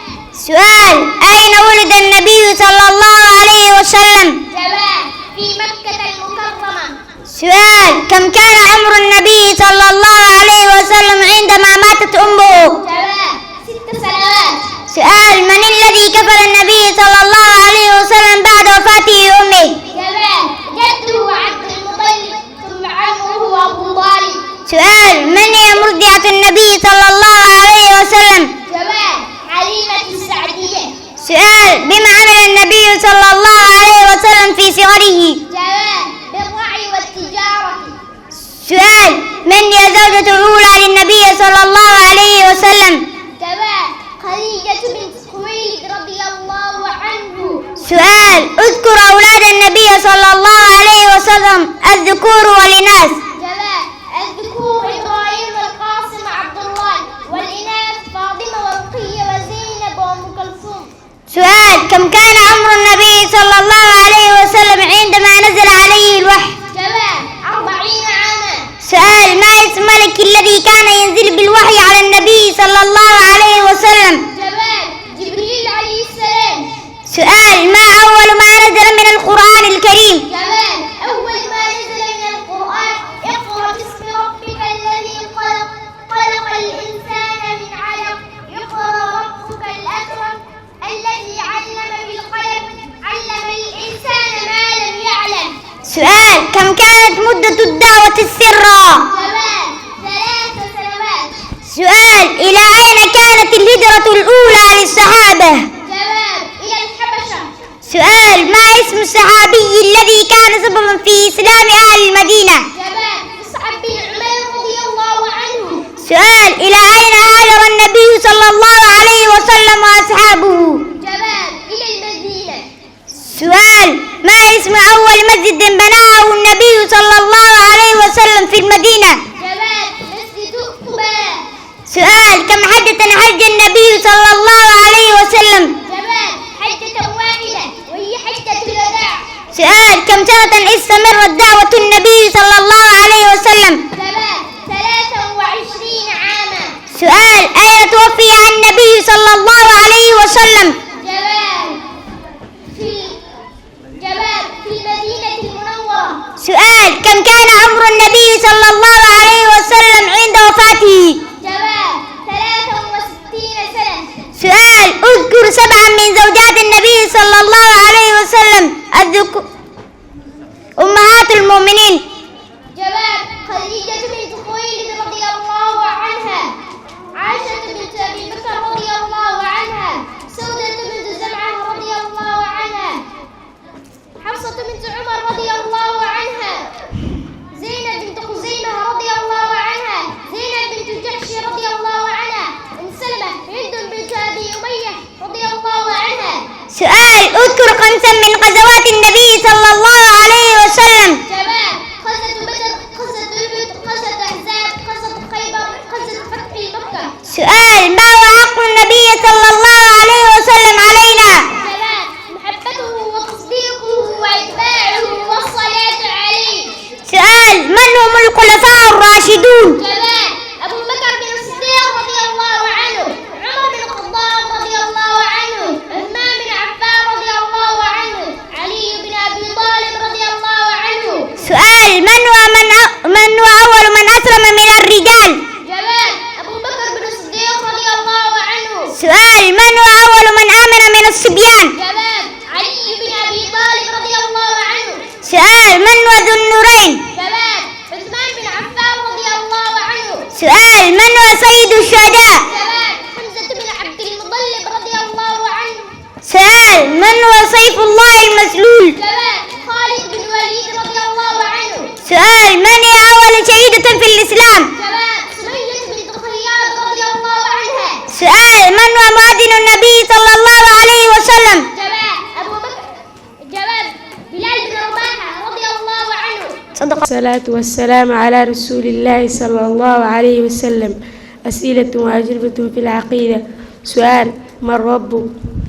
S7: سؤال: أين ولد النبي صلى الله عليه وسلم؟
S3: جواب: في مكة المكرمة.
S7: سؤال: كم كان عمر النبي صلى الله عليه وسلم عندما ماتت أمه؟
S3: جواب: 6 سنوات.
S7: سؤال: من الذي كفل النبي صلى الله عليه وسلم بعد وفاته أمه؟
S3: جواب: جده عبد المطلب، ثم عمه أبو طالب.
S7: سؤال: من هي مرضعة النبي صلى الله عليه وسلم؟
S3: جواب: حليمة السعدية.
S7: سؤال: بما عمل النبي صلى الله عليه وسلم في صغره؟
S3: جواب: بالرعي والتجارة.
S7: سؤال: من هي الزوجة الأولى للنبي صلى الله عليه وسلم؟
S3: جواب: خديجة بنت خويلد رضي الله عنه.
S7: سؤال: اذكر أولاد النبي صلى الله عليه وسلم الذكور والإناث.
S3: جواب: الذكور إبراهيم والقاسم عبد الله، والإناث فاطمة ورقية وزينب وأم كلثوم.
S7: سؤال: كم كان عمر النبي صلى الله عليه وسلم عندما نزل عليه الوحي؟
S3: جواب: 40 عاما.
S7: سؤال: ما اسم الملك الذي كان ينزل بالوحي على النبي صلى الله عليه وسلم؟
S3: جواب: جبريل عليه السلام.
S7: سؤال: ما أول ما نزل من القرآن الكريم؟
S3: جواب: أول ما نزل من القرآن اقرأ باسم ربك الذي خلق، خلق الإنسان من علق، اقرأ ربك الأكرم الذي علم بالقلم، علم الإنسان ما لم يعلم.
S7: سؤال: كم كانت مدة الدعوة السرا؟
S3: جواب: 3 سنوات.
S7: سؤال: إلى أين كانت الهجرة الأولى للصحابة؟
S3: جواب: إلى الحبشة.
S7: سؤال: ما اسم الصحابي الذي كان سببا في إسلام أهل المدينة؟
S3: جواب: مصعب بن عمير رضي الله عنه.
S7: سؤال: إلى أين هاجر النبي صلى الله عليه وسلم وأصحابه؟
S3: جواب: إلى المدينة.
S7: سؤال: ما اسم أول مسجد بناه النبي صلى الله عليه وسلم في المدينة؟
S3: جواب: مسجد قباء.
S7: سؤال: كم حجة حج النبي صلى الله عليه وسلم؟
S3: جواب:
S7: سنة استمرت دعوة النبي صلى الله عليه وسلم؟
S3: جواب 23 عاما.
S7: سؤال: أين توفي النبي صلى الله عليه وسلم؟
S3: جواب في المدينة المنورة.
S7: سؤال: كم كان عمر النبي صلى الله عليه وسلم عند وفاته؟
S3: جواب 63 سنة.
S7: سؤال: اذكر 7 من زوجات النبي صلى الله عليه وسلم أمهات المؤمنين.
S3: جواب خديجة بنت خويلد رضي الله عنها، عائشة بنت أبي بكر رضي الله عنها، سودة بنت زمعة رضي الله عنها، حفصة بنت عمر رضي الله عنها، زينب بنت خزيمة رضي الله عنها، زينب بنت جحش رضي الله عنها، أم سلمة هند بنت أبي أمية رضي الله عنها.
S7: سؤال: اذكر 5 من غزوات النبي صلى الله عليه وسلم.
S3: جواب غزوة بدر، غزوة أحد، غزوة أحزاب، غزوة خيبر، غزوة فتح مكة.
S7: سؤال: ما هو حق النبي صلى الله عليه وسلم علينا؟
S3: جواب محبته وتصديقه واتباعه والصلاة عليه.
S7: سؤال: من هم الخلفاء الراشدون؟
S3: جواب أبو بكر بن الصديق رضي الله عنه، عمر بن الخطاب رضي الله عنه، عثمان بن عفان رضي الله عنه، علي بن أبي طالب رضي الله عنه.
S7: سؤال: من هو أول من أسلم من الرجال؟
S3: جواب أبو بكر بن الصديق رضي الله عنه.
S7: سؤال: من هو أول من آمن من الصبيان؟
S3: جواب علي بن أبي طالب رضي الله عنه.
S7: سؤال: من هو ذو النورين؟
S3: جواب عثمان بن عفان رضي الله عنه.
S7: سؤال: من هو سيد الشهداء؟
S3: جواب حمزة بن عبد المطلب رضي الله عنه.
S7: سؤال: من هو سيف الله المسلول؟
S3: جواب خالد بن وليد رضي الله عنه.
S7: سؤال: من هي أول شهيدة في الإسلام؟
S3: جواب سمية بنت خياط رضي الله عنها.
S7: سؤال: من هو مؤذن النبي صلى الله عليه وسلم؟
S3: جواب أبو بكر. جواب بلال بن رباحة رضي الله عنه.
S7: صدق.
S8: الصلاة والسلام على رسول الله صلى الله عليه وسلم. أسئلة وأجوبة في العقيدة. سؤال: ما الرب؟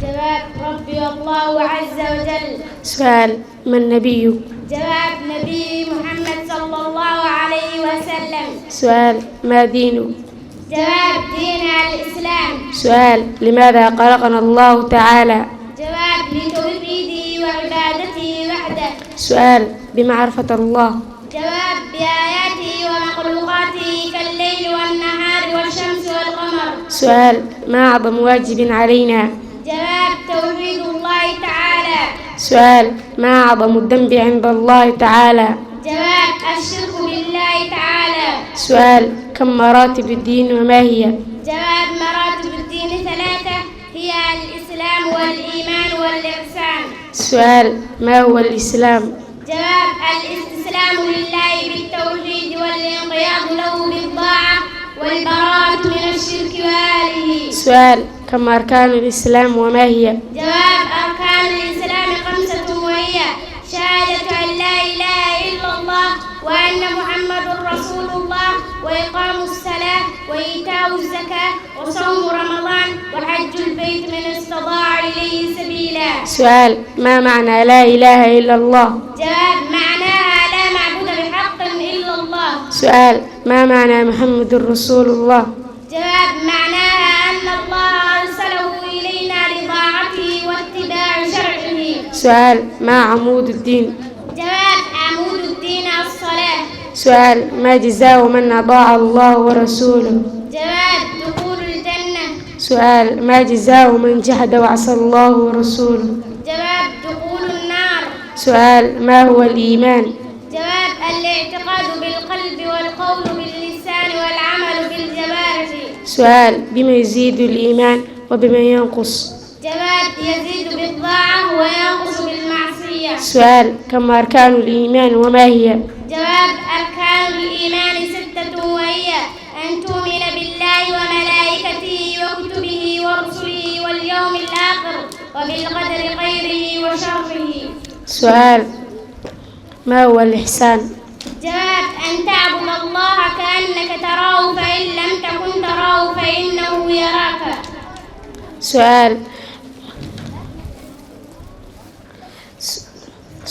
S4: جواب ربي الله عز وجل.
S8: سؤال: ما النبي؟
S4: جواب نبي محمد صلى الله عليه وسلم.
S8: سؤال: ما دين؟
S4: جواب دين الإسلام.
S8: سؤال: لماذا خلقنا الله تعالى؟
S4: جواب لتوحيده وعبادته وحده.
S8: سؤال: بمعرفة الله.
S4: جواب بآياته ومخلوقاته كالليل والنهار والشمس والقمر.
S8: سؤال: ما أعظم واجب علينا؟
S4: جواب توحيد الله تعالى.
S8: سؤال: ما أعظم الذنب عند الله تعالى؟
S4: جواب الشرك بالله تعالى.
S8: سؤال: كم مراتب الدين وما هي؟
S4: جواب مراتب الدين 3 هي الإسلام والإيمان والإحسان.
S8: سؤال: ما هو الإسلام؟
S4: جواب الاستسلام لله بالتوحيد والانقياد له بالطاعة والبراءة من الشرك وآله.
S8: سؤال: كم أركان الإسلام وما هي؟
S4: جواب أركان الإسلام 5 وهي شهادة أن لا إله إلا الله وأن محمد رسول الله وإقام الصلاة وإيتاء الزكاة وصوم رمضان وحج البيت من استطاع إليه سبيلا.
S8: سؤال: ما معنى لا إله إلا الله؟
S4: جواب معناها لا معبود بحق إلا الله.
S8: سؤال: ما معنى محمد رسول الله؟
S4: جواب معناها أن الله أرسله إلينا لطاعته واتباع شرعه.
S8: سؤال: ما عمود الدين؟
S4: جواب عمود الدين الصلاة.
S8: سؤال: ما جزاء من أطاع الله ورسوله؟
S4: جواب دخول الجنة.
S8: سؤال: ما جزاء من جحد وعصى الله ورسوله؟
S4: جواب دخول النار.
S8: سؤال: ما هو الإيمان؟
S4: جواب الاعتقاد بالقلب والقول باللسان والعمل بالجوارح.
S8: سؤال: بما يزيد الإيمان وبما ينقص؟
S4: جواب يزيد بالطاعة وينقص بالمعصية.
S8: سؤال: كم أركان الإيمان وما هي؟
S4: جواب أركان الإيمان 6 وهي أن تؤمن بالله وملائكته وكتبه ورسله واليوم الآخر وبالقدر خيره وشره.
S8: سؤال: ما هو الإحسان؟
S4: جواب أن تعبد الله كأنك تراه فإن لم تكن تراه فإنه يراك.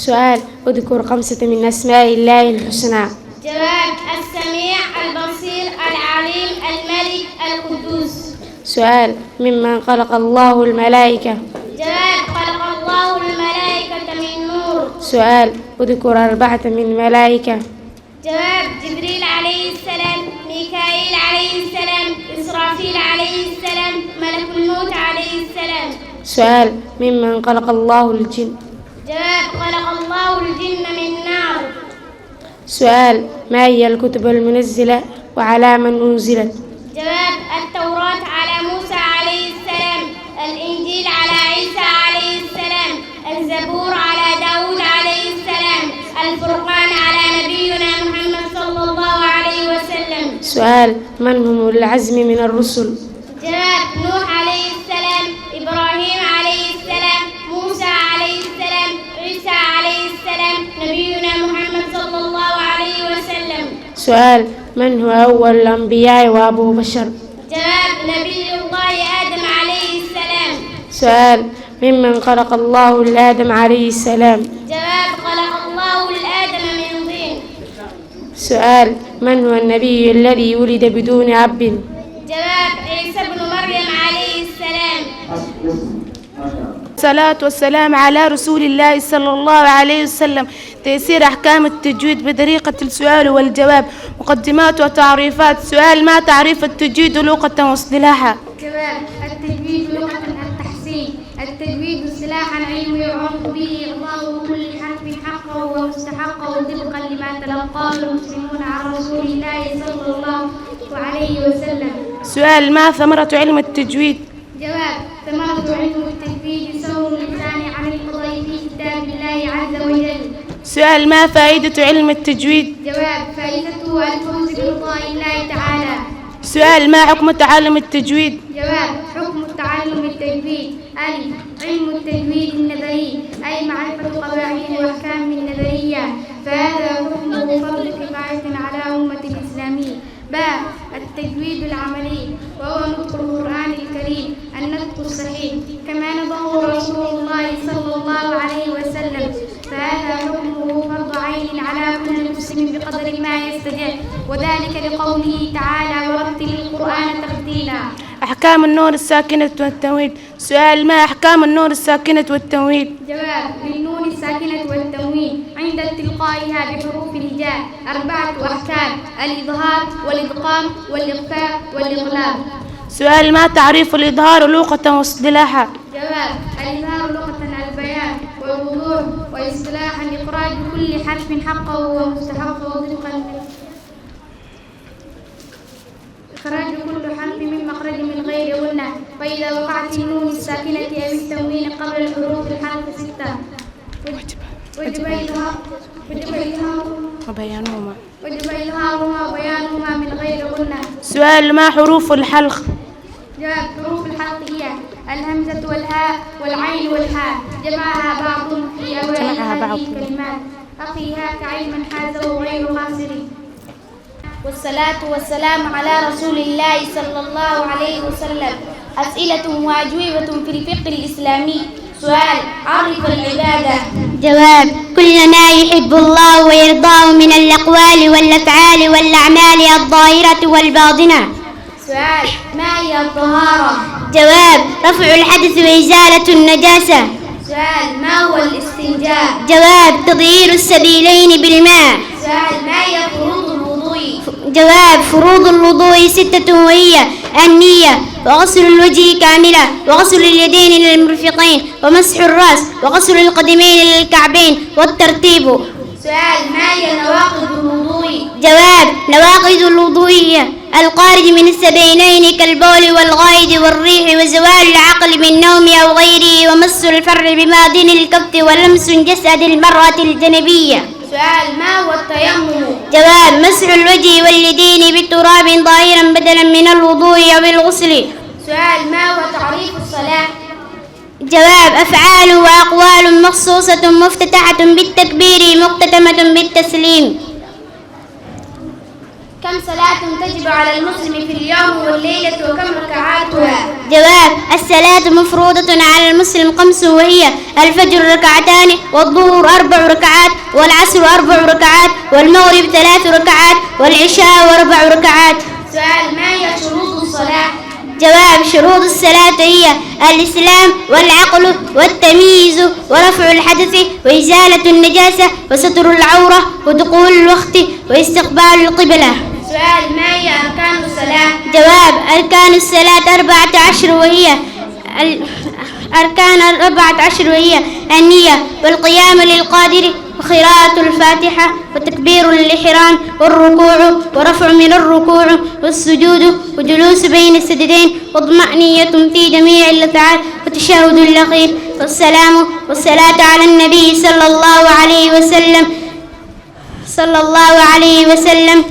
S8: سؤال اذكر 5 من أسماء الله الحسنى.
S4: جواب: السميع، البصير، العليم، الملك، القدوس.
S8: سؤال ممن خلق الله الملائكة.
S4: جواب: خلق الله الملائكة من نور.
S8: سؤال اذكر 4 من الملائكة.
S4: جواب: جبريل عليه السلام، ميكائيل عليه السلام، إسرافيل عليه السلام، ملك الموت عليه السلام.
S8: سؤال ممن خلق الله الجن.
S4: جواب: خلق الله الجن من نار.
S8: سؤال ما هي الكتب المنزلة وعلى من أنزلت؟
S4: جواب: التوراة على موسى عليه السلام، الإنجيل على عيسى عليه السلام، الزبور على داود عليه السلام، الفرقان على نبينا محمد صلى الله عليه وسلم.
S8: سؤال من هم أولي العزم من الرسل؟
S4: جواب: نوح عليه السلام، إبراهيم عليه السلام، موسى عليه السلام، عيسى عليه السلام، نبينا محمد صلى الله عليه وسلم.
S8: سؤال من هو أول الأنبياء وأبو بشر؟
S4: جواب: نبي الله آدم عليه السلام.
S8: سؤال ممن خلق الله الآدم عليه السلام؟
S4: جواب: خلق الله الآدم من طين.
S8: سؤال من هو النبي الذي ولد بدون أب؟
S4: جواب: عيسى بن مريم عليه السلام.
S9: الصلاة والسلام على رسول الله صلى الله عليه وسلم. تيسير أحكام التجويد بطريقة السؤال والجواب. مقدمات وتعريفات. سؤال ما تعريف التجويد لغة واصطلاحا؟
S4: جواب: التجويد لغة التحسين. التجويد اصطلاحا علم يعرف به إعطاء كل حرف حقه ومستحقه طبقا لما تلقاه المسلمون عن رسول الله صلى الله عليه وسلم.
S9: سؤال ما ثمرة علم التجويد؟
S4: جواب: ثمرة علم التجويد صون اللسان عن الخطأ في كتاب الله عز وجل.
S9: سؤال ما فائدة علم التجويد؟
S4: جواب: فائدته الفوز برضاء الله تعالى.
S9: سؤال ما حكم تعلم التجويد؟
S4: جواب: حكم تعلم التجويد: ألف، علم التجويد النظري أي معرفة قواعد وأحكام النظرية، فهذا حكمه فرض كفاية على أمة الإسلامية. باء، التجويد العملي وهو نطق القرآن الكريم النطق الصحيح كما نطقه رسول الله صلى الله عليه وسلم، فهذا حكمه فرض عين على كل مسلم بقدر ما يستطيع، وذلك لقوله تعالى: ورتل القرآن ترتيلا.
S9: أحكام النون الساكنة والتنوين. سؤال ما أحكام النون الساكنة والتنوين؟
S4: جواب: للنون الساكنة والتنوين عند التقائها بحروف الهجاء 4 أحكام: الإظهار والإدغام والإخفاء والإغلاب.
S9: سؤال ما تعريف الإظهار لغة واصطلاحا؟
S4: جواب: الإظهار لغة البيان والوضوح، واصطلاحا إخراج كل حرف حقه ومستحقه طبقا إخراج كل حرف من مخرج من غير غنة، فإذا وقعت النون الساكنة أو التنوين قبل الحروف الحرف 6 وجب إظهارهما وبيانهما من غير غنة.
S9: سؤال ما حروف الحلق؟
S4: جواب: حروف الحلق هي الهمزة والهاء والعين والحاء، جمعها بعض في أوائل هذه الكلمات: أخيها كعلما حازه غير خاسر. والصلاة والسلام على رسول الله صلى الله عليه وسلم. أسئلة وأجوبة في الفقه الإسلامي. سؤال: عرف العبادة.
S7: جواب: كلنا يحب الله ويرضاه من الأقوال والأفعال والأعمال الظاهرة والباطنة.
S4: سؤال: ما هي الطهارة؟
S7: جواب: رفع الحدث وإزالة النجاسة.
S4: سؤال: ما هو الاستنجاء؟
S7: جواب: تطهير السبيلين بالماء.
S4: سؤال: ما هي فروض الوضوء؟
S7: جواب: فروض الوضوء 6 وهي النية، وغسل الوجه كاملة، وغسل اليدين إلى المرفقين، ومسح الرأس، وغسل القدمين إلى الكعبين، والترتيب.
S4: سؤال: ما هي نواقض الوضوء؟
S7: جواب: نواقض الوضوء الخارج من السبيلين كالبول والغائط والريح وزوال العقل بالنوم أو غيره، ومس الفر بباطن الكف، ولمس جسد المرأة الجنبية.
S4: سؤال: ما هو التيمم؟
S7: جواب: مسح الوجه واليدين بالتراب ظاهرا بدلا من الوضوء أو الغسل.
S4: سؤال: ما هو تعريف الصلاة؟
S7: جواب: أفعال وأقوال مخصوصة مفتتحة بالتكبير مختتمة بالتسليم.
S4: كم صلاة تجب على المسلم في اليوم والليلة وكم ركعاتها؟
S7: جواب: الصلاة مفروضة على المسلم 5 وهي: الفجر 2 ركعتان، والظهر 4 ركعات، والعصر 4 ركعات، والمغرب 3 ركعات، والعشاء 4 ركعات.
S4: سؤال: ما هي شروط الصلاة؟
S7: جواب: شروط الصلاة هي الإسلام والعقل والتمييز ورفع الحدث وإزالة النجاسة وستر العورة ودخول الوقت واستقبال القبلة.
S4: سؤال: ما هي أركان الصلاة؟
S7: جواب: أركان الصلاة 14 وهي أركان 14 وهي النية والقيام للقادر وقراءة الفاتحة وتكبير الإحرام والركوع ورفع من الركوع والسجود وجلوس بين السجدين واطمأنينة في جميع الأفعال وتشهد الأخير والسلام والصلاة على النبي صلى الله عليه وسلم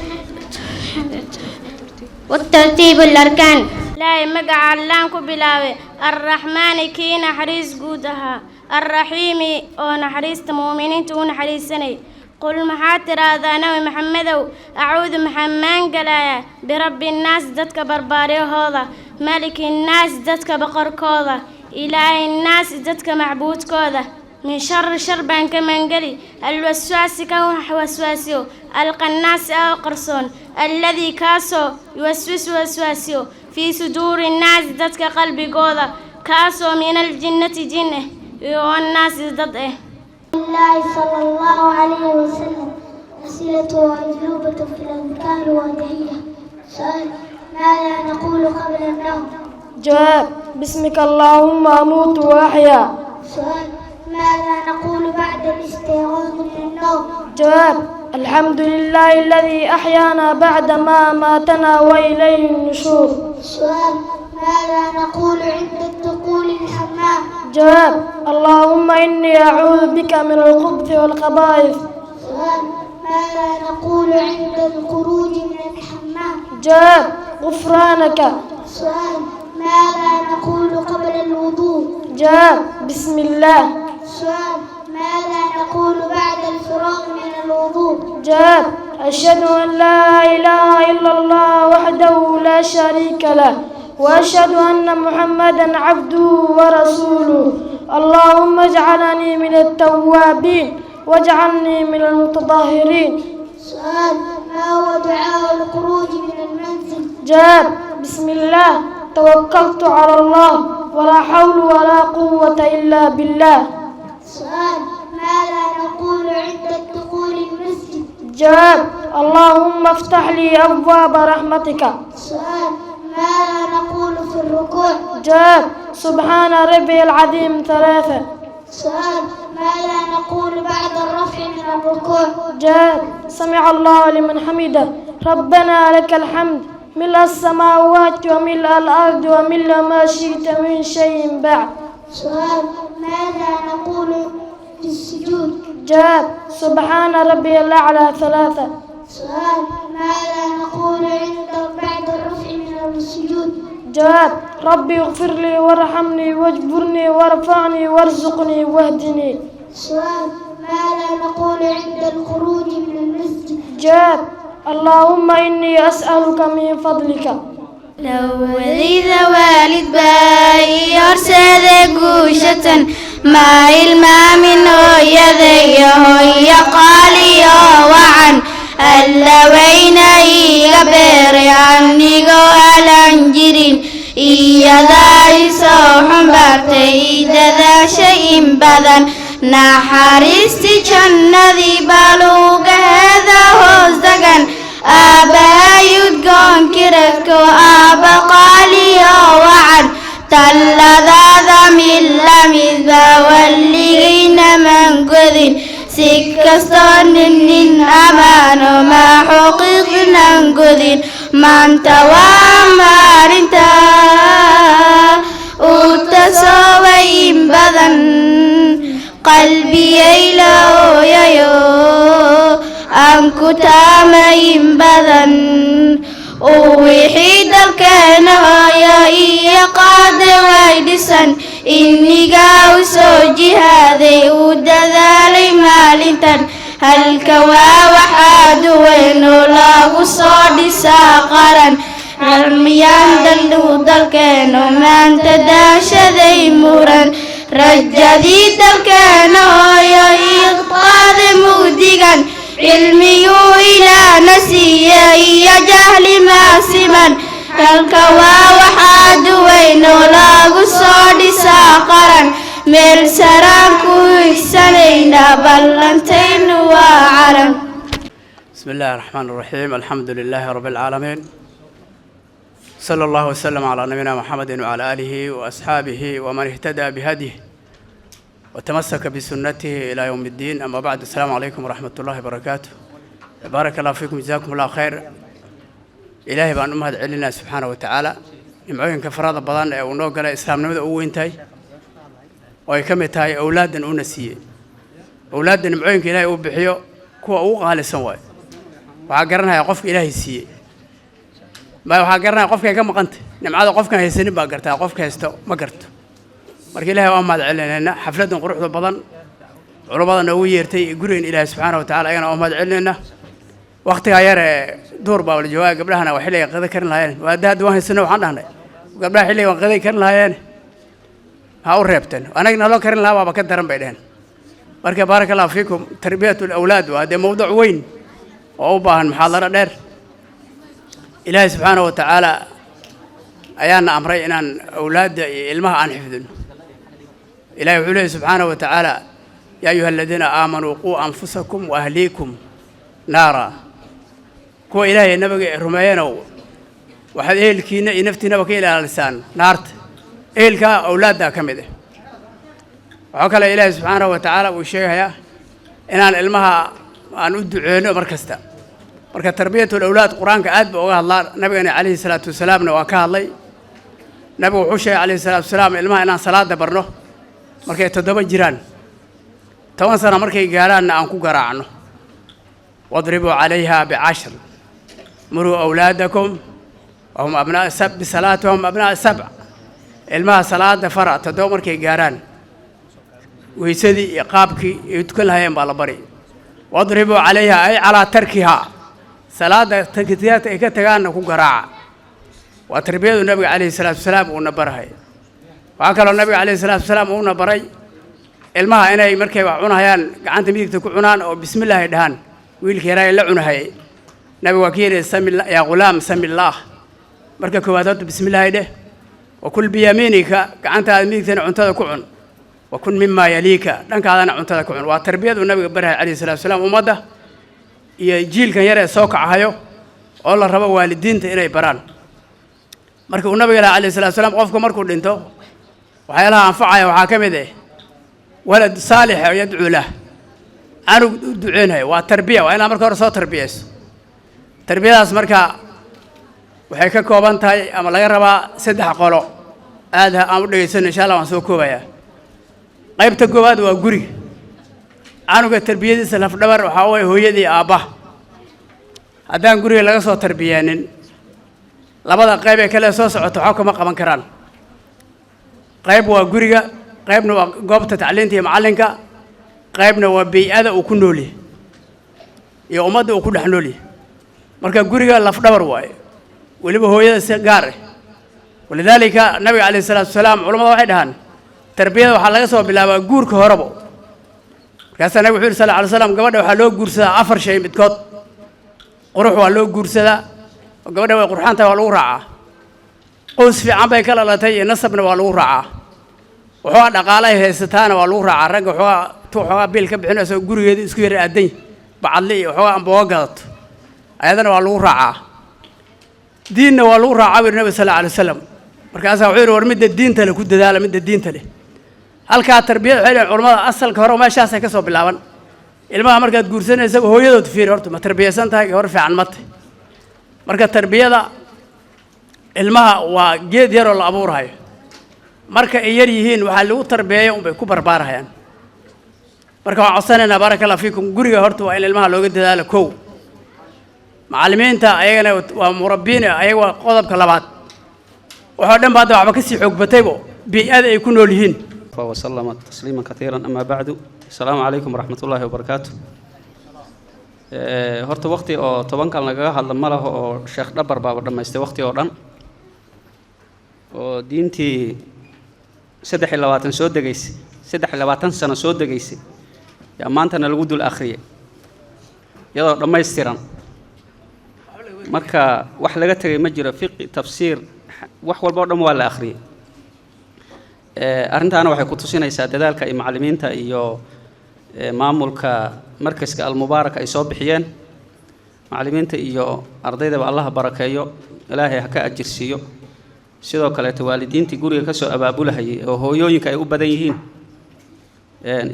S7: والترتيب الأركان.
S4: لا مقع اللان كبلاوي الرحمن كي نحريس قودها الرحيم او نحريس مؤمنين تو نحريسني قل محاتر هذا نوي محمد أعوذ محمد قلايا برب الناس دتك برباري هذا ملك الناس دتك بقر كوذا إله الناس دتك معبود كوذا من شر بان كمان قلي الوسواس كون وسواسيو القناس أو قرصون الذي كاسو يوسوس وسواسيو في صدور الناس دتك قلبي قوذا كاسو من الجنة جنة والناس ضده.
S3: الله صلى الله عليه وسلم أسئلة وأجوبة في الأذكار والدعية. سؤال: ماذا نقول قبل النوم؟
S8: جواب: بسمك اللهم أموت وأحيا.
S3: سؤال: ماذا نقول بعد الاستيقاظ من النوم؟
S8: جواب: الحمد لله الذي أحيانا بعدما ماتنا وإليه النشور.
S3: سؤال: ماذا نقول عند الدخول الحمام؟
S8: جواب: اللهم إني أعوذ بك من الخبث والخبائث.
S3: سؤال: ماذا نقول عند الخروج من الحمام؟
S8: جواب: غفرانك.
S3: سؤال: ماذا نقول قبل الوضوء؟
S8: جواب: بسم الله.
S3: سؤال: ماذا نقول بعد الفراغ من الوضوء؟
S8: جواب: أشهد أن لا إله إلا الله وحده لا شريك له وأشهد أن محمدا عبده ورسوله. اللهم اجعلني من التوابين واجعلني من المتطهرين.
S3: سؤال: ما هو دعاء الخروج من المنزل؟
S8: جواب: بسم الله توكلت على الله ولا حول ولا قوة إلا بالله.
S3: سؤال: ماذا نقول عند الدخول المسجد؟
S8: جواب: اللهم افتح لي أبواب رحمتك.
S3: سؤال: ماذا نقول في الركوع؟
S8: جواب: سبحان ربي العظيم 3.
S3: سؤال: ماذا نقول بعد الرفع من الركوع؟
S8: جواب: سمع الله لمن حمده ربنا لك الحمد ملء السماوات وملء الأرض وملء ما شئت من شيء بعد.
S3: سؤال: ماذا نقول في السجود؟
S8: جواب: سبحان ربي الأعلى 3.
S3: سؤال: ماذا نقول بعد الرفع من السجود؟
S8: جواب: ربي اغفر لي وارحمني واجبرني وارفعني وارزقني واهدني.
S3: سؤال: ماذا نقول عند الخروج من المسجد؟
S8: جواب: اللهم إني أسألك من فضلك.
S7: لوذيذ والد باي يرسد قوشة ما المامن يذيه يقالي وعن اللوين يقبر عني قوالنجرين إيذا يسوح بارتي ذا شيء بدن نحرست جنذي بلوغ هذا هزدقن أبا يدقون كركو أبا قالي وعن تلذا من لمذا واللين من قذن سكستون إن أمان ما حقيقنا قذن من توامر انت أتصوين بدن قلبي إلهو ييو أنكو تامين بدن ووحيد الكنايا إيا قاد ويدسن إني قاوسو جهادي ودذالي مالتن هل كوا وحاد وينو لاغو صادس
S4: miyaan daldhow dalkeeno maanta daashaday muran rajadii dalkeena hooyo iqtaada mugdigan cilmiyuu ilaana siiye iyo jahli maasiman dalka waa waxaa duweyn oo lagu soo dhisaa qaran meel saraan ku higsanayna ballantaynu waa calan.
S10: بسم الله الرحمن الرحيم الحمد لله رب العالمين صلى الله وسلم على نبينا محمد وعلى آله وأصحابه ومن اهتدى بهديه وتمسك بسنته إلى يوم الدين. أما بعد السلام عليكم ورحمة الله وبركاته. بارك الله فيكم جزاكم الله خير. إلهي بأن أمهد علينا سبحانه وتعالى يمعين كفراد بضان ونوغل إسلام نمد أوينتاي ويكمتاي أولاد أونسية أولاد يمعين إلهي أوبحيو كوا أوغا لسنواي وعقرنا يقف إلهي سيء ما وعقرنا يقف كم قنت نمعاد قف كان يسني باقرتها قف كيستو ما قرت مركي إلهي وأمهد علينا حفلة قروح بضان وربضان نويرتي يقولين إلهي سبحانه وتعالى أنا أمهد علينا وقت غير دور باول الجواب قبلها أنا وحلي قذا كرن لهين وهذا دواه السنة وحنا هنا قبلها حلي وقذا كرن لهين هاور ريبتن وأنا قلنا لو كرن لها وبكدرن بعدين بركة بارك الله فيكم تربية الأولاد وهذا موضوع وين وأوباها المحاضرة دير إلهي سبحانه وتعالى أيانا أمري إن أولاد علمها عن حفظن إلهي وعليه سبحانه وتعالى يا أيها الذين آمنوا قوا أنفسكم وأهليكم نارا كو إلهي نبغي رميانو وحد إلكينا نفتي نبغي إلى لسان نارت إلكا أولادها كمده وعقل إلهي سبحانه وتعالى وشيء هيا إن علمها أن أدعينه مركزته مركز تربية الأولاد قرآن كأدب وقال الله نبينا عليه الصلاة والسلام وكاه الله نبي وحشي عليه الصلاة والسلام علمها إن صلاة دبرنه مركز تدبر جيران توانسنا مركز جيران أنكو قرعنه واضربوا عليها ب10 مروا أولادكم وهم أبناء السبع بصلاتهم أبناء السبع الماء صلاة فرع تدومر كي جاران ويسدي يقابك يتكلها ينبال بري واضربوا عليها أي على تركها صلاة تكتيات إكتغان نكو قراع وتربية النبي عليه الصلاة والسلام ونبرها وأكل النبي عليه الصلاة والسلام ونبري الماء أنا مركي وعنها يان عند ميك تكونان أو بسم الله يدهان ويلك يراي لعنها نبي وكيل سمي الله يا غلام سمي الله مركا كوادات بسم الله يده وكل بيمينك كأنت ميك عنتها كعن وكن مما يليك لأنك هذا عنتها كعن وتربية النبي برها عليه الصلاة والسلام ومضى يجيل كان يرى سوق عهيو الله رب والدين تيري بران مركا النبي عليه الصلاة والسلام قفكم مركو دينتو وحيلها أنفعها وحاكمه ده ولد صالح يدعو له أنا دعينها وتربية وأنا مركا رسول تربية مركا وحكا كوبانتاي أما لا يربا سدح قولو هذا أمر يسن إن شاء الله وانسو كوبايا قيبت كوباد وقري أنا كتربية دي سلف دبر وحاوي هو يدي آبا هذا قري لا يسوى تربيانين لبدا قيبة كلا سوس عطوحاكو مقاما كران قيب وقري قيبنا وقوبة تعلينتي معلنك قيبنا وبيئة وكنولي يومد وكل حنولي مركا قرية لف دبر واي ولبه هو يسقاره ولذلك النبي عليه الصلاة والسلام علماء واحدهن تربية وحلا يسوى بلا جور كهرباء كاس النبي صلى الله عليه وسلم قبله وحلو جور سدا عفر شيء بتكوت قروح وحلو جور سدا وقبله وقرحان تولو رعاه قوس في عم بيكلا لا تي نصبنا ولو رعاه وحوا دقاله ستانا ولو رعاه رجع حوا بيل كبحنا سو جوري اسكير أدين بعلي وحوا أم بوجات أيضا ولو رعاه ديننا ولو رعاه النبي صلى الله عليه وسلم مركز عير ورمد الدين تله كود دال مد الدين تله هل كتربية على علماء أصل كهرو ما شاس كسب باللعن الماء مركز جورسنا يسوي هو يدو تفير هرت ما تربية سنتها يرفع عن مت مركز تربية لا الماء وجد يرى الأبور هاي مركز يريهين وحلو تربية يوم بكبر بارها يعني مركز عصنا بارك الله فيكم جوري هرت وإلى الماء لو جد دال كو معلمين تا أينا ومربين أيوة قضب كلامات وحدهم بعد وعبكسي حقبتيبو بيئة يكونوا لهين
S11: وسلم تسليما كثيرا أما بعد السلام عليكم ورحمة الله وبركاته هرت وقتي أو طبعا كان لقاها لما له شيخ دبر بابا لما يستوي وقتي أوران oo diintii 23 soo degaysay 23 sano soo degaysay yaa maantana lagu dul akhriyay iyadoo dhammaystiran marka wax laga tagay ma jiro fiqh tafsiir wax walba oo dhan waa la akhriyay arrintaana waxay ku tusinaysaa dadaalka ay macallimiinta iyo maamulka markaska al-mubaarak ay soo bixiyeen macallimiinta iyo ardaydaba Allah barakeeyo ilaahay ha ka ajirsiiyo sidoo kale waalidiintii guriga ka soo abaabulahayay oo hooyooyinka ay u badan yihiin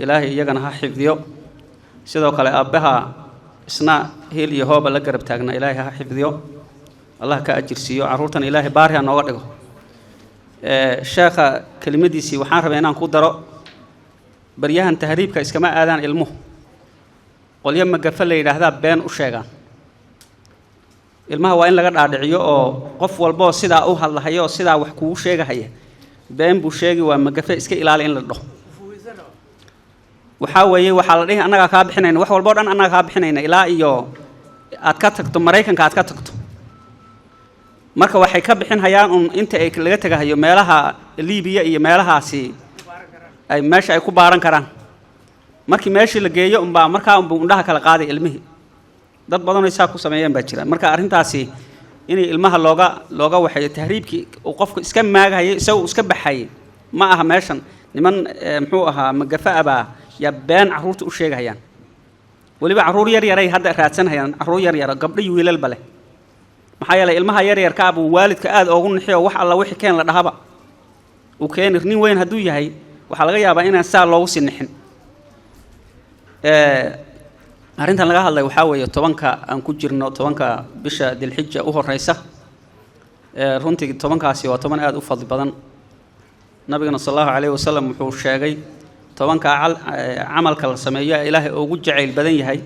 S11: ilaahay iyagana ha xifdiyo sidoo kale aabbaha isna heel iyo hooba la garab taagna ilaahay ha xifdiyo Allah ka ajirsiiyo caruurtan ilaahay baari ha nooga dhigo sheekha kelimadiisii waxaan rabaa inaan ku daro baryahan tahriibka iskama aadaan ilmuhu qolyo magafa la yiraahdaa been u sheegaan ilmaha waa in laga dhaadhiciyo oo qof walba sida u hadlahayo sida wax kugu sheegahaya been buu sheegi waa magafa iska ilaali in la dhaho waxa weeye waxa la dhihi anaga ka bixinayna wax walba dhan anaga ka bixinayna ilaa iyo aad ka tagto Mareykanka aad ka tagto marka waxay ka bixin hayaan inta ay laga tagahayo meelaha Liibiya iyo meelahaasi ay meesha ay ku baaran karaan markii meeshii la geeyo markaa undhaha kala qaaday ilmihi dad badan oo isaa ku sameeyeen baa jira marka arrintaasi inay ilmaha looga waxay tahriibki oo qofku iska maagahay isagoo iska baxay ma aha meeshan niman muxuu ahaa magafaaba ya been caruurta u sheegayaan waliba caruur yar yar ay hadda raadsanayaan caruur yar yar gabdho iyo wiilal bale maxaa yeelay ilmaha yar yar ka abu waalidka aad ugu nixiyo wax alla wixii keen la dhahaba uu keen nin weyn haduu yahay waxa laga yaabaa inaan saa loogu sinixin arrintan laga hadlay waxa weeye 10ka aan ku jirno 10ka bisha dilxijja u horeysa runtii 10kaasi waa 10 aad u fadli badan nabigana sallallahu alayhi wasallam wuxuu sheegay 10ka amalka la sameeyo ilaahay ugu jacayl badan yahay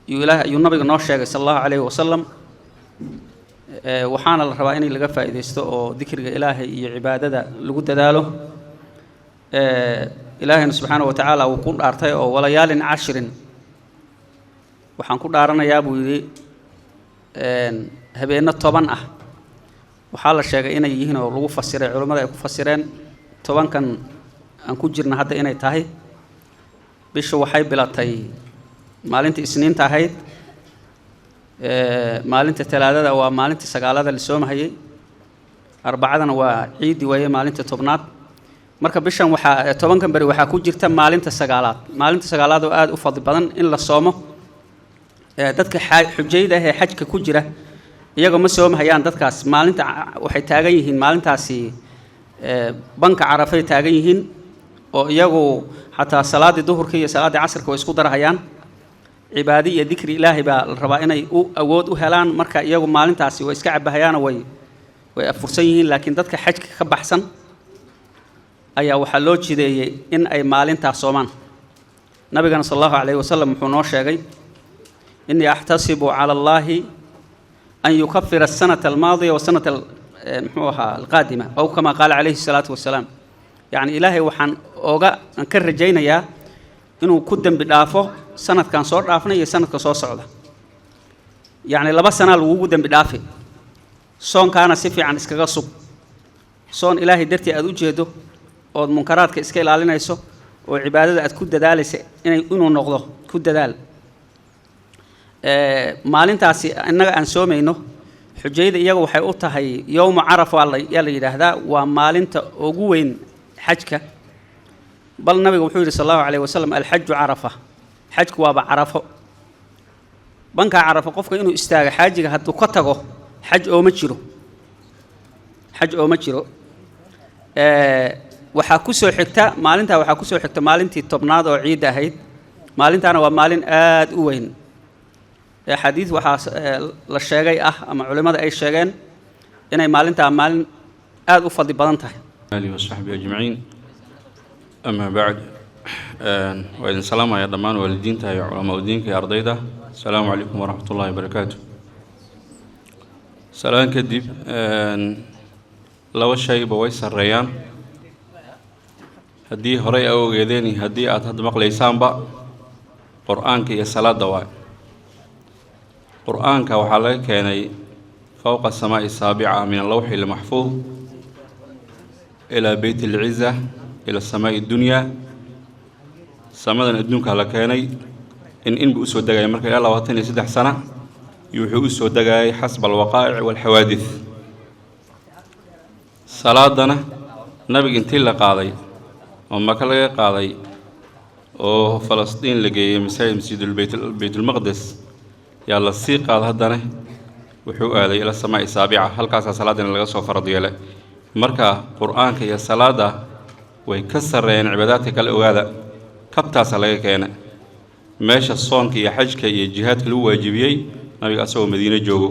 S11: yu nabiga noo sheegay sallallahu alayhi wasallam waxaana la rabaa in laga faa'iideysto oo dhikriga ilaahay iyo cibaadada lagu dadaalo إلهنا سبحانه وتعالى وكل أرتي أو وليال 10 وحنكون دارنا يا أبوي هبينا طبعا وحال الشيء إنه يهنا ولو فسر علماء يفسرين طبعا كان أنكون جرنا هذا إنه تاهي بيشوا حي بلا تاي مالنت سنين تاهي مالنت 3 أو مالنت 9 اللي سوم هي 4 وعيد وهي مالنت طبنات marka bishan waxa 10 bari waxa ku jirta maalinta 9aad oo aad u fadli badan in la soomo dadka xujayda ah ee xajka ku jira iyaga ma soomahayaan dadkaas maalinta waxay taagan yihiin maalintaasi banka Arafay taagan yihiin oo iyagu hatta salaada duhurka iyo salaada casrka way isku darahayaan cibaadi iyo dhikri ilaahi baa la rabaa inay u awood u helaan marka iyagu maalintaasi way iska cabahayaan way afursan yihiin laakiin dadka xajka ka baxsan ayaa waxa loo jideeyay in ay maalinta soomaan nabigana sallallahu alayhi wasallam wuxuu noo sheegay inni ahtasibu ala allahi an yukaffira as-sanata al-maadiya wa sanata al-qaadima aw kama qala alayhi salatu wassalam yani ilaahi waxaan aan ka rajaynayaa inuu ku dambi dhaafo sanadkan soo dhaafnay iyo sanadka soo socda yani 2 sano lagu dambi dhaafay soonkaana si fiican iskaga sug soon ilaahi dartii aad u jeedo oo munkaraadka iska ilaalinayso oo cibaadada aad ku dadaalayso inuu noqdo ku dadaal maalintaasi annaga aan soomayno xujayda iyaga waxay u tahay yawm arafa yaa la yiraahdaa waa maalinta ugu weyn xajka bal nabiga wuxuu yiri sallallahu alayhi wasallam al-hajj arafa xajku waa arafo banka arafa qofka inuu istaaga xaajiga haduu ka tago xaj oo ma jiro waxa ku soo xigta maalinta waxa ku soo xigta maalintii 10aad oo ciid ahayd maalintaana waa maalin aad u weyn xadiis waxa la sheegay ama culimada ay sheegeen inay maalinta maalin aad u fadli badan tahay
S12: ali wa sahbihi ajma'in amma ba'd wa in salama ya dhamaan waalidiinta iyo culimada diinka iyo ardayda assalamu alaykum wa rahmatullahi wa barakatuh salaan kadib laba shay way sareeyaan haddii horey ay ogeedeen haddii aad hadda maqlaysaanba quraanka iyo salaada waa quraanka waxa laga keenay فوق السماء السابعة من اللوح المحفوظ إلى بيت العزة إلى السماء الدنيا سمدن الدنيا على كاني إن بأسود دقاي مركا يلا واتني 6 سنة يوحي أسود دقاي حسب الوقائع والحوادث صلاة نبي انتي لقاضي وما كلا قاضي oo Falastiin la geeyay masjidul Bayt al-Maqdis yaa la sii qaad hadana wuxuu aaday ila samaa saabica halkaas salaadana laga soo fardiyeelay marka quraanka iyo salaada way ka sarreeyeen cibaadaadka kale ogaada kabtaas laga keenay meesha soonka iyo xajka iyo jihaadka lagu waajibiyay nabiga asoo Madiina joogo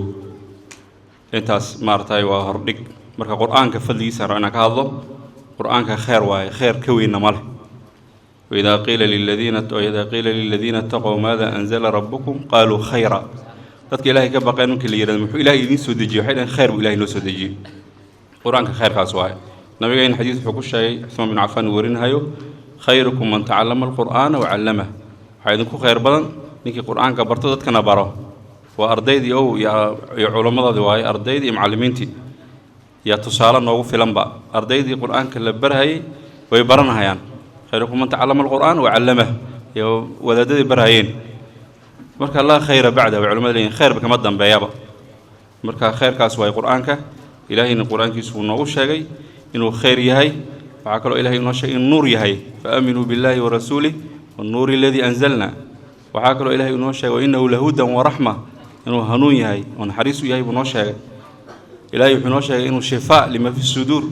S12: intaas maartay waa hordhig marka quraanka fadligiisa raana ka hadlo quraanka khair waay khair ka weyn male وإذا قيل للذين اتقوا ماذا أنزل ربكم قالوا خيرا dadka ilaahay ka baqeen markii la yiraahdo muxuu ilaahay idin soo dejiyo waxay dhahan khayr ilaahay noo soo dejiyo quraanka khayrkaas waay nabiga in xadiis wuxuu ku sheegay Uthman bin Affan warinayo khayrukum man ta'allama al-Qur'ana wa 'allamahu waxa idinku khayr badan ninkii quraanka barto dadkana baro waa ardaydii oo iyo culimadii waay ardaydii macallimiintii ya tusaale noogu filanba ardaydii quraanka la barayay way baranayaan خيركم من تعلم القرآن وعلمه ولدي براهين مركا الله خير بعده وعلماء لين خير بك مدن بيابا مركا خير كاسواي قرآنك إلهي إن القرآن كيسو نوش شيء إنه خير يهي فعقلوا إلهي إنه شيء النور يهي فآمنوا بالله ورسوله والنور الذي أنزلنا وعقلوا إلهي إنه شيء وإنه لهدى ورحمة إنه هنون يهي ونحريس يهي بنوش شيء إلهي إنه شيء إنه شفاء لما في الصدور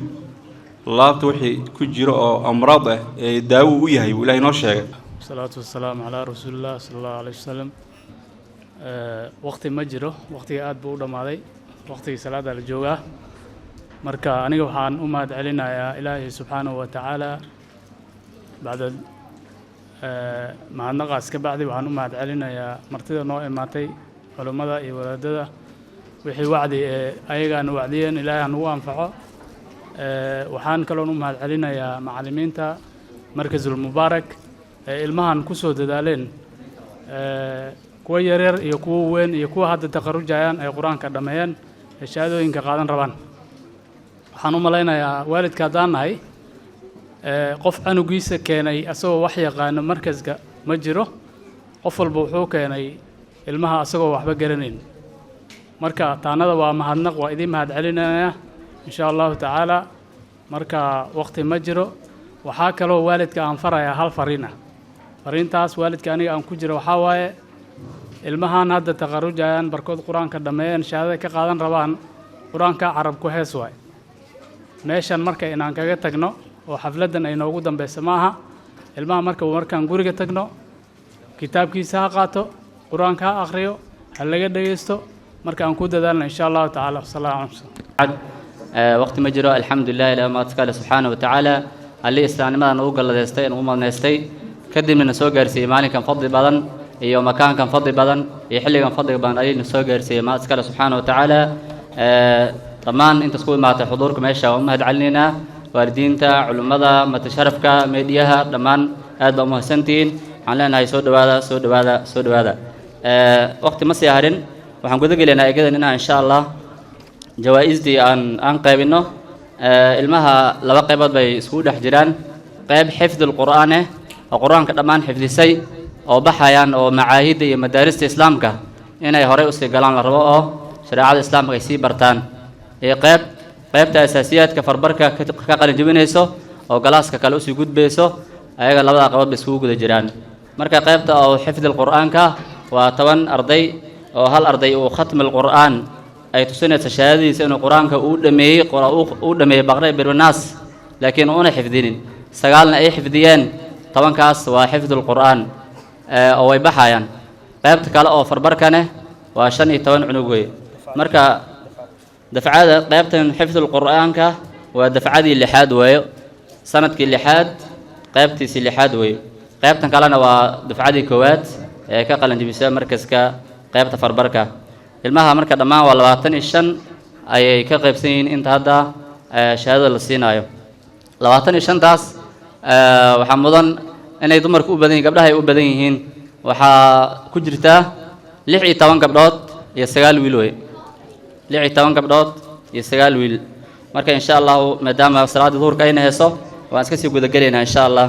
S12: الله توحي كجرا أمراضه داو وياهي ولا ينشأ.
S13: الصلاة والسلام على رسول الله صلى الله عليه وسلم. وقت مجره وقت آد بودا ماضي وقت صلاة الجوعة. مركا أنا وحان أمهد علينا يا إلهي سبحانه وتعالى بعد مع النقاس كبعد وحان أمهد علينا يا مرتدى نوع ماتي ولماذا يولدده وحي وعدي أيغان وعديا إلهي أن هو أنفعه. waxaan kaloo u mahad celinayaa macallimiinta markazul mubaarak ilmahan ku soo dadaaleen kuwa yaryar iyo kuwa weyn iyo kuwa hadda taqarrujayaan ay quraanka dhameeyeen shahaadooyinka qaadan rabaan waxaan u maleynayaa waalidka hadaan nahay qof anugiisa keenay asagoo wax yaqaan markazka ma jiro qof walba wuxuu keenay ilmaha asagoo waxba garaneyn marka taanada waa mahadnaq waa idin mahad celinayaa إن شاء الله تعالى مركا وقت مجرو وحاكلو والد كان فرع هالفرينة فرين تاس والد كان أن كجرو وحاوي المهان هذا تغرج جايان بركود قرآن كدمين شهادة كقادن ربان قرآن كعرب كهسواي ماشان مركا إن أنك تجنو وحفلتنا إنه وجودا بسماها المها مركا ومركا نقول تجنو كتاب كيسها قاتو قرآن كآخريو هل لقد يستو مركا نكود ذلنا إن شاء الله تعالى صلى الله عليه وسلم.
S14: وقت مجرى الحمد لله إلى ما تقال سبحانه وتعالى اللي استعملنا نوقل لدستين وما نستي كدم من سوغر سي مالك كان فضل بدن يوم مكان كان فضل بدن يحل كان فضل بدن أي نسوغر سي ما تقال سبحانه وتعالى طبعا أنت تقول مع حضوركم إيش ومهد علينا واردينتا علماء متشرفك ميدياها طبعا هذا مهسنتين علينا هاي سود هذا وقت مسيهرين وحنقول لنا كده إن شاء الله جوائزتي أن قيبنا المها لبا قيبات بي سكود حجران قيب حفظ القرآن القرآن كمان حفظ سي أو بحيان أو معاهد مدارس الإسلام كا إن يهري أستقلان الرواء شريعة الإسلام كيسي برتان قيب تأساسيات كفربركة كقل جبنيسو أو جلاس ككالوس يجود بيسو أيها لبا قيبات بسكود جيران مركا قيب أو حفظ القرآن كا وطبعا أرضي أو هل أرضي وختم القرآن أي تسنة شهادة سنة القرآن كأودمي بقرأ بالناس لكن أنا حفظين سجلنا أي حفظيان طبعا كاس وحفظ القرآن أو يبحيان قيبت كلا أو فربركنه وعشان يتوان عنقوي مركا دفعات قيبت حفظ القرآن كا ودفعات اللحاد وي سنة كاللحاد قيبت اللحاد وي قيبت كلا ودفعات الكوات كقلن جبسة مركز كا قيبت فربركة المها مركز دمان والواتن الشن أي كقيبسين انت هذا شهادة للصينايو لواتن الشن تاس وحمدان أنا يدمر كوبدين قبلها يوبدينهن وح كجرته لحي توان قبلات يسجل ويلوي 16 gabdhood iyo 9 wiil marka insha Allah maadaama salaada duhurka ayna heeso waan iska sii guda galeynaa insha Allah